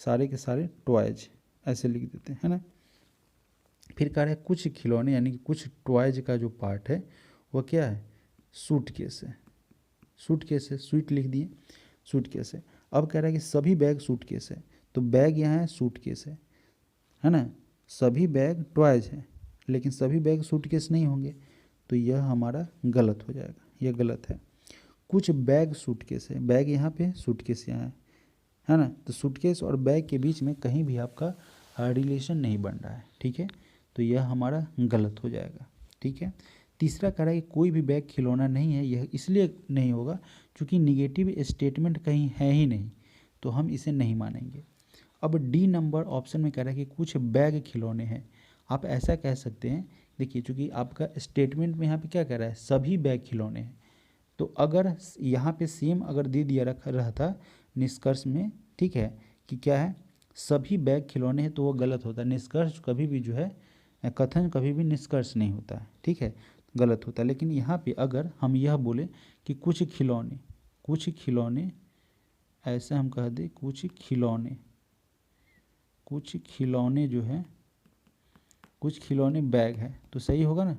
सारे के सारे टॉयज, ऐसे लिख देते हैं, है ना। फिर कह रहा है कुछ खिलौने यानी कि कुछ टॉयज का जो पार्ट है वह क्या है, सूटकेस है, सूटकेस है, स्वीट लिख दिए, सूटकेस है। अब कह रहा है कि सभी बैग सूटकेस है, तो बैग यहाँ है, सूटकेस है ना। सभी बैग टॉयज है, लेकिन सभी बैग सूटकेस नहीं होंगे, तो यह हमारा गलत हो जाएगा, यह गलत है। कुछ बैग सूटकेस है, बैग यहाँ पे, सूटकेस यहाँ है ना। तो सूटकेस और बैग के बीच में कहीं भी आपका रिलेशन नहीं बन रहा है, ठीक है, तो यह हमारा गलत हो जाएगा, ठीक है। तीसरा कह रहा है कि कोई भी बैग खिलौना नहीं है, यह इसलिए नहीं होगा क्योंकि निगेटिव स्टेटमेंट कहीं है ही नहीं, तो हम इसे नहीं मानेंगे। अब डी नंबर ऑप्शन में कह रहा है कि कुछ बैग खिलौने हैं। आप ऐसा कह सकते हैं, देखिए चूँकि आपका स्टेटमेंट में यहाँ पे क्या कह रहा है, सभी बैग खिलौने हैं, तो अगर यहाँ पे सेम अगर दे दिया रखा रहता निष्कर्ष में, ठीक है, कि क्या है, सभी बैग खिलौने हैं, तो वो गलत होता है। निष्कर्ष कभी भी जो है, कथन कभी भी निष्कर्ष नहीं होता है, ठीक है, गलत होता है। लेकिन यहाँ पे अगर हम यह बोले कि कुछ खिलौने ऐसे हम कह दें, कुछ खिलौने जो है, कुछ खिलौने बैग है, तो सही होगा ना।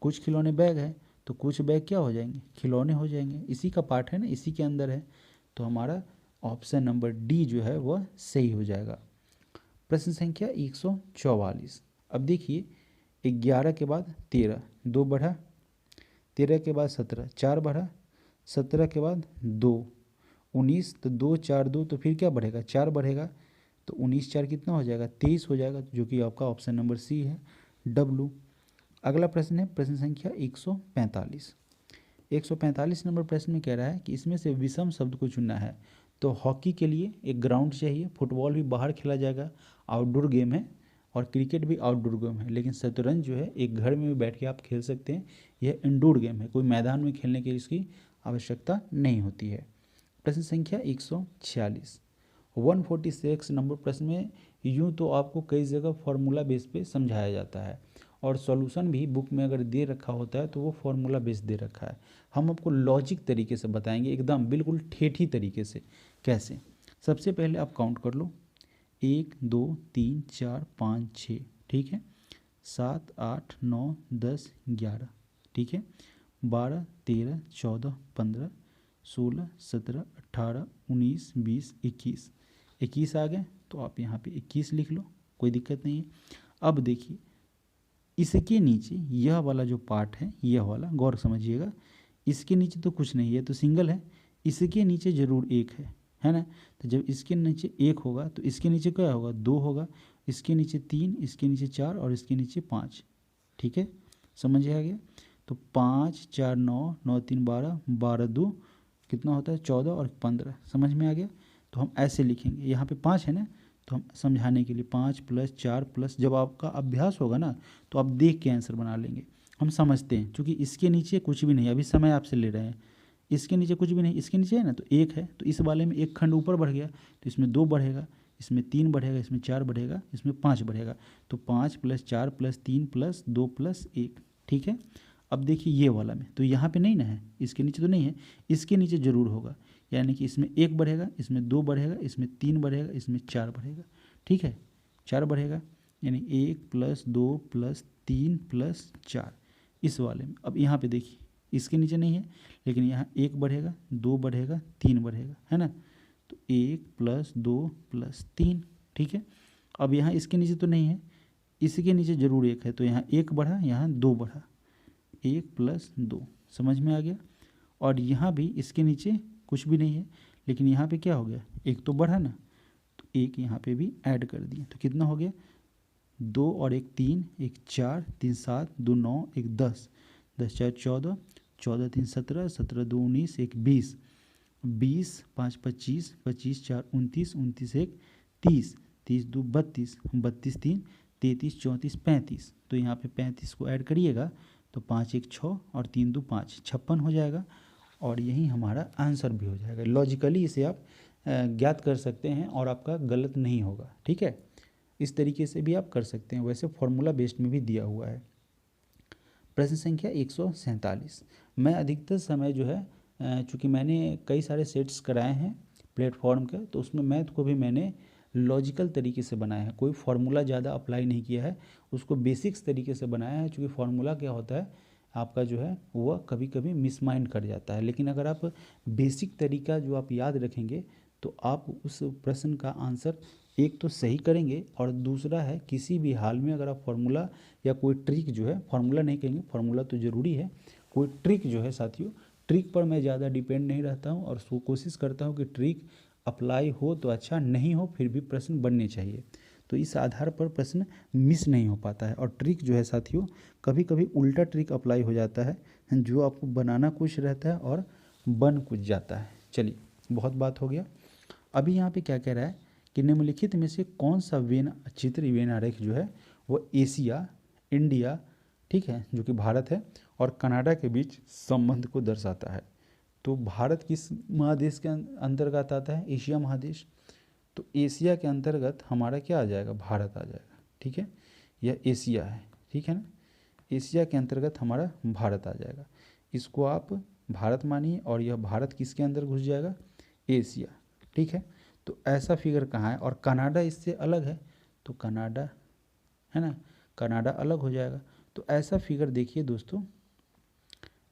कुछ खिलौने बैग है, तो कुछ बैग क्या हो जाएंगे, खिलौने हो जाएंगे, इसी का पार्ट है ना, इसी के अंदर है, तो हमारा ऑप्शन नंबर डी जो है वह सही हो जाएगा। प्रश्न संख्या 144। अब देखिए 11 के बाद 13, 2 बढ़ा, 13 के बाद 17, 4 बढ़ा, 17 के बाद 2, 19, तो 2 4 2, तो फिर क्या बढ़ेगा, 4 बढ़ेगा, तो 19 4 कितना हो जाएगा, 23 हो जाएगा, जो कि आपका ऑप्शन नंबर सी है, डब्लू। अगला प्रश्न है प्रश्न संख्या 145। 145 नंबर प्रश्न में कह रहा है कि इसमें से विषम शब्द को चुनना है। तो हॉकी के लिए एक ग्राउंड चाहिए, फुटबॉल भी बाहर खेला जाएगा, आउटडोर गेम है, और क्रिकेट भी आउटडोर गेम है, लेकिन शतरंज जो है एक घर में भी बैठ के आप खेल सकते हैं, यह इंडोर गेम है, कोई मैदान में खेलने की इसकी आवश्यकता नहीं होती है। प्रश्न संख्या 146। 146 नंबर प्रश्न में यूँ तो आपको कई जगह फार्मूला बेस पे समझाया जाता है, और सॉल्यूशन भी बुक में अगर दे रखा होता है तो वो फार्मूला बेस दे रखा है। हम आपको लॉजिक तरीके से बताएंगे, एकदम बिल्कुल ठेठी तरीके से। कैसे, सबसे पहले आप काउंट कर लो, 1 2 3 4 5 6, ठीक है, 7 8 9 10 11, ठीक है, 12 13 14 15 16 17 18 19 20 21, 21 आ गए, तो आप यहाँ पे 21 लिख लो, कोई दिक्कत नहीं है। अब देखिए इसके नीचे यह वाला जो पार्ट है, यह वाला गौर समझिएगा, इसके नीचे तो कुछ नहीं है, तो सिंगल है, इसके नीचे ज़रूर एक है ना। तो जब इसके नीचे एक होगा तो इसके नीचे क्या होगा, 2 होगा, इसके नीचे 3, इसके नीचे 4 और इसके नीचे 5, ठीक है, समझ आ गया। तो 5 4 9 9 3 12, 12 2 कितना होता है, 14 और 15, समझ में आ गया। तो हम ऐसे लिखेंगे, यहाँ पे 5 है ना, तो हम समझाने के लिए 5 + 4 प्लस, जब आपका अभ्यास होगा ना तो आप देख के आंसर बना लेंगे। हम समझते हैं क्योंकि इसके नीचे कुछ भी नहीं है, अभी समय आपसे ले रहे हैं, इसके नीचे कुछ भी नहीं, इसके नीचे है ना, तो 1 है, तो इस वाले में एक खंड ऊपर बढ़ गया, तो इसमें 2 बढ़ेगा, इसमें 3 बढ़ेगा, इसमें 4 बढ़ेगा, इसमें 5 बढ़ेगा, तो 5 + 4 + 3 + 2 + 1, ठीक है। अब देखिए ये वाला में, तो यहाँ पे नहीं ना है, इसके नीचे तो नहीं है, इसके नीचे ज़रूर होगा, यानी कि इसमें 1 बढ़ेगा, इसमें 2 बढ़ेगा, इसमें 3 बढ़ेगा, इसमें 4 बढ़ेगा, ठीक है, 4 बढ़ेगा, यानी 1 + 2 + 3 + 4 इस वाले में। अब यहाँ पे देखिए इसके नीचे नहीं है, लेकिन यहाँ 1 बढ़ेगा, 2 बढ़ेगा, 3 बढ़ेगा, है ना, तो 1 + 2 + 3, ठीक है। अब यहाँ इसके नीचे तो नहीं है, इसके नीचे ज़रूर 1 है, तो यहाँ 1 बढ़ा, यहाँ 2 बढ़ा, 1 + 2, समझ में आ गया। और यहाँ भी इसके नीचे कुछ भी नहीं है, लेकिन यहाँ पे क्या हो गया, 1 तो बढ़ा ना, तो 1 यहाँ पे भी ऐड कर दिए, तो कितना हो गया, 2 और 1 3, 1 4, 3 7, 2 9, 1 10, 10 4 14, 14 3 17, 17 2 19, 1 20, 20 5 25, 25 4 29, 29 1 30, 30 2 32, 32 3 33, 34 35, तो यहाँ पे 35 को ऐड करिएगा, तो 5 1 6 और 3 2 5, 56 हो जाएगा, और यही हमारा आंसर भी हो जाएगा। लॉजिकली इसे आप ज्ञात कर सकते हैं और आपका गलत नहीं होगा, ठीक है, इस तरीके से भी आप कर सकते हैं, वैसे फॉर्मूला बेस्ड में भी दिया हुआ है। प्रश्न संख्या 147। मैं अधिकतर समय जो है, चूँकि मैंने कई सारे सेट्स कराए हैं प्लेटफॉर्म के, तो उसमें मैथ को भी मैंने लॉजिकल तरीके से बनाया है, कोई फार्मूला ज़्यादा अप्लाई नहीं किया है, उसको बेसिक्स तरीके से बनाया है। चूँकि फार्मूला क्या होता है, आपका जो है वह कभी कभी मिसमाइंड कर जाता है। लेकिन अगर आप बेसिक तरीका जो आप याद रखेंगे तो आप उस प्रश्न का आंसर एक तो सही करेंगे, और दूसरा है किसी भी हाल में अगर आप फार्मूला या कोई ट्रिक जो है, फार्मूला नहीं कहेंगे, फार्मूला तो ज़रूरी है, कोई ट्रिक जो है साथियों, ट्रिक पर मैं ज़्यादा डिपेंड नहीं रहता हूँ और कोशिश करता हूँ कि ट्रिक अप्लाई हो तो अच्छा, नहीं हो फिर भी प्रश्न बनने चाहिए। तो इस आधार पर प्रश्न मिस नहीं हो पाता है। और ट्रिक जो है साथियों, कभी कभी उल्टा ट्रिक अप्लाई हो जाता है, जो आपको बनाना कुछ रहता है और बन कुछ जाता है। चलिए, बहुत बात हो गया। अभी यहाँ पे क्या कह रहा है कि निम्नलिखित में से कौन सा वेन चित्र वेन आरेख जो है वो एशिया, इंडिया, ठीक है, जो कि भारत है, और कनाडा के बीच संबंध को दर्शाता है। तो भारत किस महादेश के अंतर्गत आता है? एशिया महादेश। तो एशिया के अंतर्गत हमारा क्या आ जाएगा? भारत आ जाएगा, ठीक है। यह एशिया है, ठीक है ना। एशिया के अंतर्गत हमारा भारत आ जाएगा, इसको आप भारत मानिए, और यह भारत किसके अंदर घुस जाएगा? एशिया, ठीक है। तो ऐसा फिगर कहाँ है? और कनाडा इससे अलग है, तो कनाडा है ना, कनाडा अलग हो जाएगा। तो ऐसा फिगर देखिए दोस्तों,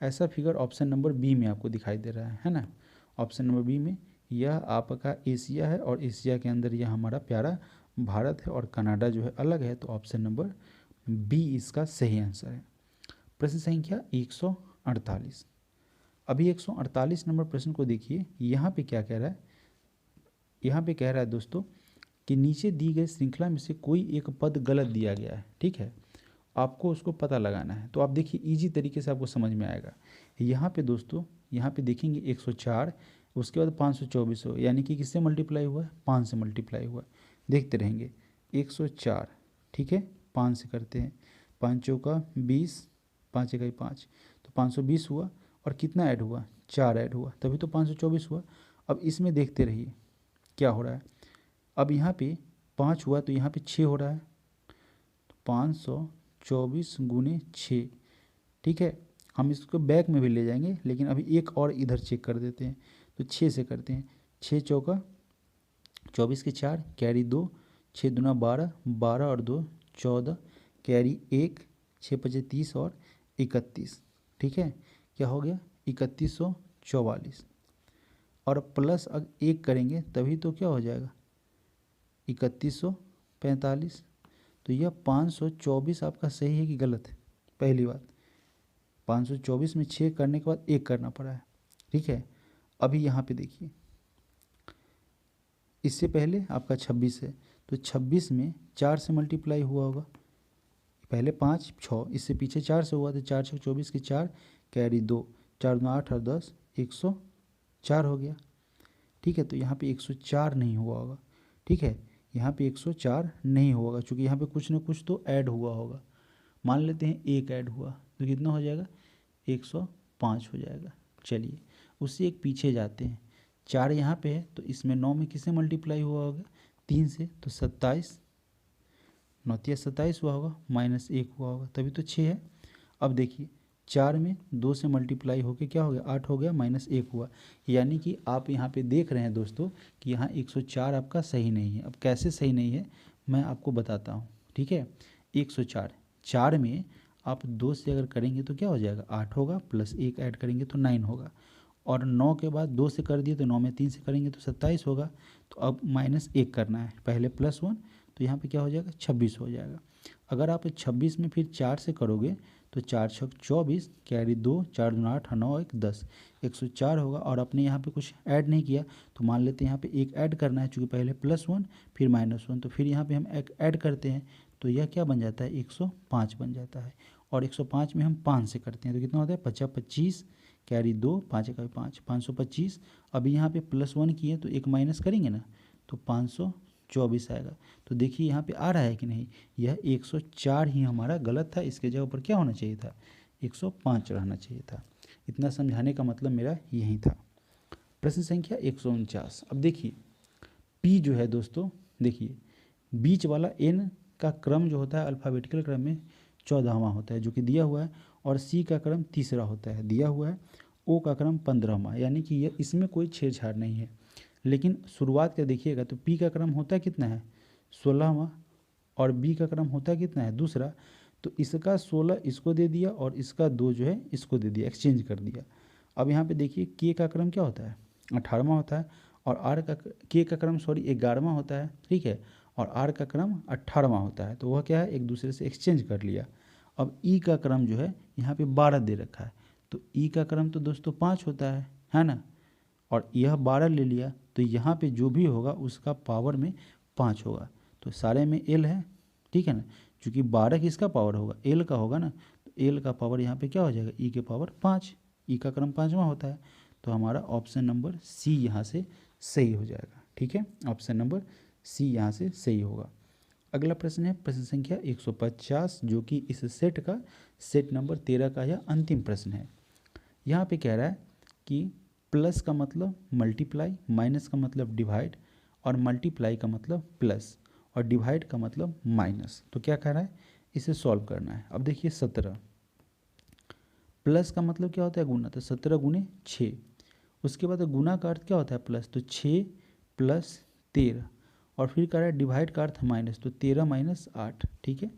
ऐसा फिगर ऑप्शन नंबर बी में आपको दिखाई दे रहा है ना। ऑप्शन नंबर बी में यह आपका एशिया है, और एशिया के अंदर यह हमारा प्यारा भारत है, और कनाडा जो है अलग है। तो ऑप्शन नंबर बी इसका सही आंसर है। प्रश्न संख्या 148। अभी 148 नंबर प्रश्न को देखिए, यहाँ पे क्या कह रहा है? यहाँ पे कह रहा है दोस्तों कि नीचे दी गई श्रृंखला में से कोई एक पद गलत दिया गया है, ठीक है, आपको उसको पता लगाना है। तो आप देखिए इजी तरीके से आपको समझ में आएगा। यहाँ पे दोस्तों, यहाँ पे देखेंगे 104, उसके बाद 524 हो, यानी कि किससे मल्टीप्लाई हुआ है? 5 से मल्टीप्लाई हुआ है। देखते रहेंगे 104, ठीक है, 5 से करते हैं, 5 चौका 20, 5 इकाई 5, तो 520 हुआ। और कितना ऐड हुआ? 4 ऐड हुआ, तभी तो 524 हुआ। अब इसमें देखते रहिए क्या हो रहा है। अब यहाँ पे 5 हुआ तो यहाँ पे 6 हो रहा है, 524 गुने 6, ठीक है। हम इसको बैक में भी ले जाएंगे, लेकिन अभी एक और इधर चेक कर देते हैं। तो 6 से करते हैं, 6 चौका 24 के 4, कैरी 2, 6 दूना 12, 12 और 2 14, कैरी 1, 6 पचे 30 और 31, ठीक है। क्या हो गया? 3144। और प्लस अगर 1 करेंगे तभी तो क्या हो जाएगा? 3145। तो यह 524 आपका सही है कि गलत है? पहली बात, 524 में 6 करने के बाद 1 करना पड़ा है, ठीक है। अभी यहाँ पे देखिए, इससे पहले आपका 26 है, तो 26 में 4 से मल्टीप्लाई हुआ होगा। पहले 5 6, इससे पीछे 4 से हुआ, तो 4 6 24 के 4, कैरी 2, 4 2 8 और 10, 104 हो गया, ठीक है। तो यहाँ पे 104 नहीं हुआ होगा, ठीक है, यहाँ पे 104 नहीं होगा, क्योंकि यहाँ पे कुछ ना कुछ तो ऐड हुआ होगा। मान लेते हैं 1 ऐड हुआ, तो कितना हो जाएगा? 105 हो जाएगा। चलिए, उससे एक पीछे जाते हैं, 4 यहाँ पे है, तो इसमें 9 में किससे मल्टीप्लाई हुआ होगा? 3 से, तो 27, 9 तिया 27 हुआ होगा, -1 हुआ होगा, तभी तो 6 है। अब देखिए 4 में 2 से मल्टीप्लाई होके क्या हो गया? 8 हो गया, -1 हुआ। यानी कि आप यहाँ पे देख रहे हैं दोस्तों कि यहाँ 104 आपका सही नहीं है। अब कैसे सही नहीं है मैं आपको बताता हूँ, ठीक है। 104, 4 में आप 2 से अगर करेंगे तो क्या हो जाएगा? 8 होगा, प्लस 1 ऐड करेंगे तो 9 होगा, और 9 के बाद 2 से कर दिए तो 9 में 3 से करेंगे तो 27 होगा। तो अब -1 करना है, पहले +1, तो यहाँ पे क्या हो जाएगा? 26 हो जाएगा। अगर आप 26 में फिर 4 से करोगे तो 4 छक 24, कैरी 2, 4 दूना 8, 9 1 10, 104 होगा। और आपने यहाँ पे कुछ ऐड नहीं किया, तो मान लेते हैं यहाँ पे 1 ऐड करना है, चूँकि पहले +1 फिर -1, तो फिर यहाँ पे हम एक ऐड करते हैं, तो यह क्या बन जाता है? 105 बन जाता है। और 105 में हम 5 से करते हैं तो कितना होता है? 50 25, कैरी 2, 5 1 5, 525। अभी यहाँ पे +1 किए तो एक माइनस करेंगे ना, तो 524 आएगा। तो देखिए यहाँ पे आ रहा है कि नहीं? यह 104 ही हमारा गलत था, इसके जगह पर क्या होना चाहिए था? 105 रहना चाहिए था। इतना समझाने का मतलब मेरा यही था। प्रश्न संख्या 149। अब देखिए पी जो है दोस्तों, देखिए बीच वाला एन का क्रम जो होता है अल्फ़ाबेटिकल क्रम में 14वां होता है, जो कि दिया हुआ है, और सी का क्रम 3रा होता है, दिया हुआ है, ओ का क्रम 15वां, यानी कि यह इसमें कोई छेड़छाड़ नहीं है। लेकिन शुरुआत का देखिएगा तो पी का क्रम होता है कितना है? 16वां, और बी का क्रम होता है कितना है? दूसरा। तो तो इसका 16 इसको दे दिया और इसका 2 जो है इसको दे दिया, एक्सचेंज कर दिया। अब यहाँ पे देखिए के का क्रम क्या होता है, 18वां होता है, और आर का के का क्रम 11वां होता है, ठीक है, और आर का क्रम 18वां होता है। तो वह क्या है, एक दूसरे से एक्सचेंज कर लिया। अब ई का क्रम जो है यहाँ पे 12 दे रखा है, तो ई का क्रम तो दोस्तों 5 होता है ना, और यह 12 ले लिया, तो यहाँ पे जो भी होगा उसका पावर में 5 होगा। तो सारे में एल है, ठीक है ना, क्योंकि 12 किसका पावर होगा, एल का होगा ना, तो एल का पावर यहाँ पे क्या हो जाएगा, ई के पावर 5, ई का क्रम 5वां होता है। तो हमारा ऑप्शन नंबर सी यहाँ से सही हो जाएगा, ठीक है, ऑप्शन नंबर सी यहाँ से सही होगा। अगला प्रश्न है प्रश्न संख्या 150, जो कि इस सेट का सेट नंबर 13 का यह अंतिम प्रश्न है। यहाँ पे कह रहा है कि प्लस का मतलब मल्टीप्लाई, माइनस का मतलब डिवाइड, और मल्टीप्लाई का मतलब प्लस, और डिवाइड का मतलब माइनस। तो क्या कह रहा है, इसे सॉल्व करना है। अब देखिए 17, प्लस का मतलब क्या होता है, गुना, तो 17 गुने 6। उसके बाद गुना का अर्थ क्या होता है, प्लस, तो 6 प्लस 13, और फिर कह रहा है डिवाइड का अर्थ माइनस, तो 13 माइनस 8, ठीक है।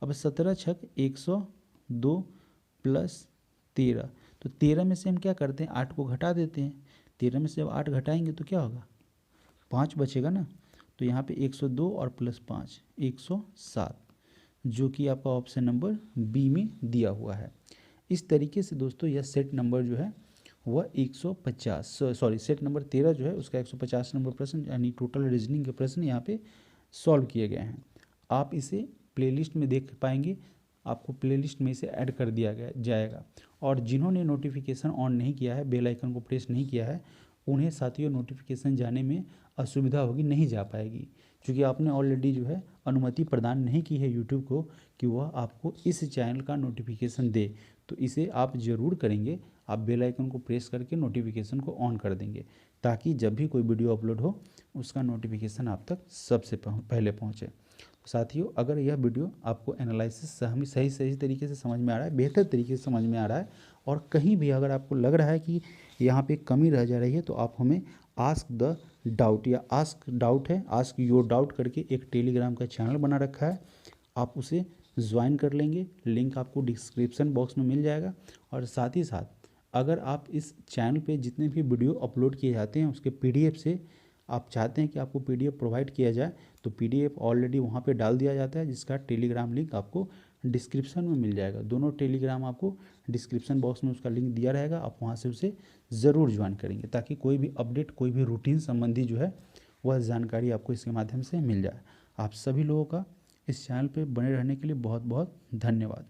अब 17 छक 102 प्लस 13, तो 13 में से हम क्या करते हैं, 8 को घटा देते हैं। 13 में से जब 8 घटाएंगे तो क्या होगा, 5 बचेगा ना। तो यहाँ पे 102 और प्लस 5 107, जो कि आपका ऑप्शन नंबर बी में दिया हुआ है। इस तरीके से दोस्तों यह सेट नंबर जो है वह 150 सेट नंबर 13 जो है उसका 150 नंबर प्रश्न, यानी टोटल रीजनिंग के प्रश्न यहाँ पे सॉल्व किए गए हैं। आप इसे प्लेलिस्ट में देख पाएंगे, आपको प्लेलिस्ट में इसे ऐड कर दिया गया जाएगा। और जिन्होंने नोटिफिकेशन ऑन नहीं किया है, बेल आइकन को प्रेस नहीं किया है, उन्हें साथियों नोटिफिकेशन जाने में असुविधा होगी, नहीं जा पाएगी, क्योंकि आपने ऑलरेडी जो है अनुमति प्रदान नहीं की है यूट्यूब को कि वह आपको इस चैनल का नोटिफिकेशन दे। तो इसे आप ज़रूर करेंगे, आप बेल आइकन को प्रेस करके नोटिफिकेशन को ऑन कर देंगे, ताकि जब भी कोई वीडियो अपलोड हो उसका नोटिफिकेशन आप तक सबसे पहले पहुँचे। साथियों, अगर यह वीडियो आपको एनालिसिस हमें सही तरीके से समझ में आ रहा है, बेहतर तरीके से समझ में आ रहा है, और कहीं भी अगर आपको लग रहा है कि यहाँ पे कमी रह जा रही है, तो आप हमें आस्क द डाउट, या आस्क डाउट है, आस्क योर डाउट करके एक टेलीग्राम का चैनल बना रखा है, आप उसे ज्वाइन कर लेंगे। लिंक आपको डिस्क्रिप्शन बॉक्स में मिल जाएगा। और साथ ही साथ अगर आप इस चैनल पे जितने भी वीडियो अपलोड किए जाते हैं उसके PDF से आप चाहते हैं कि आपको PDF प्रोवाइड किया जाए, तो PDF ऑलरेडी वहाँ पे डाल दिया जाता है, जिसका टेलीग्राम लिंक आपको डिस्क्रिप्शन में मिल जाएगा। दोनों टेलीग्राम आपको डिस्क्रिप्शन बॉक्स में उसका लिंक दिया रहेगा, आप वहाँ से उसे ज़रूर ज्वाइन करेंगे, ताकि कोई भी अपडेट, कोई भी रूटीन संबंधी जो है वह जानकारी आपको इसके माध्यम से मिल जाए। आप सभी लोगों का इस चैनल पे बने रहने के लिए बहुत बहुत धन्यवाद।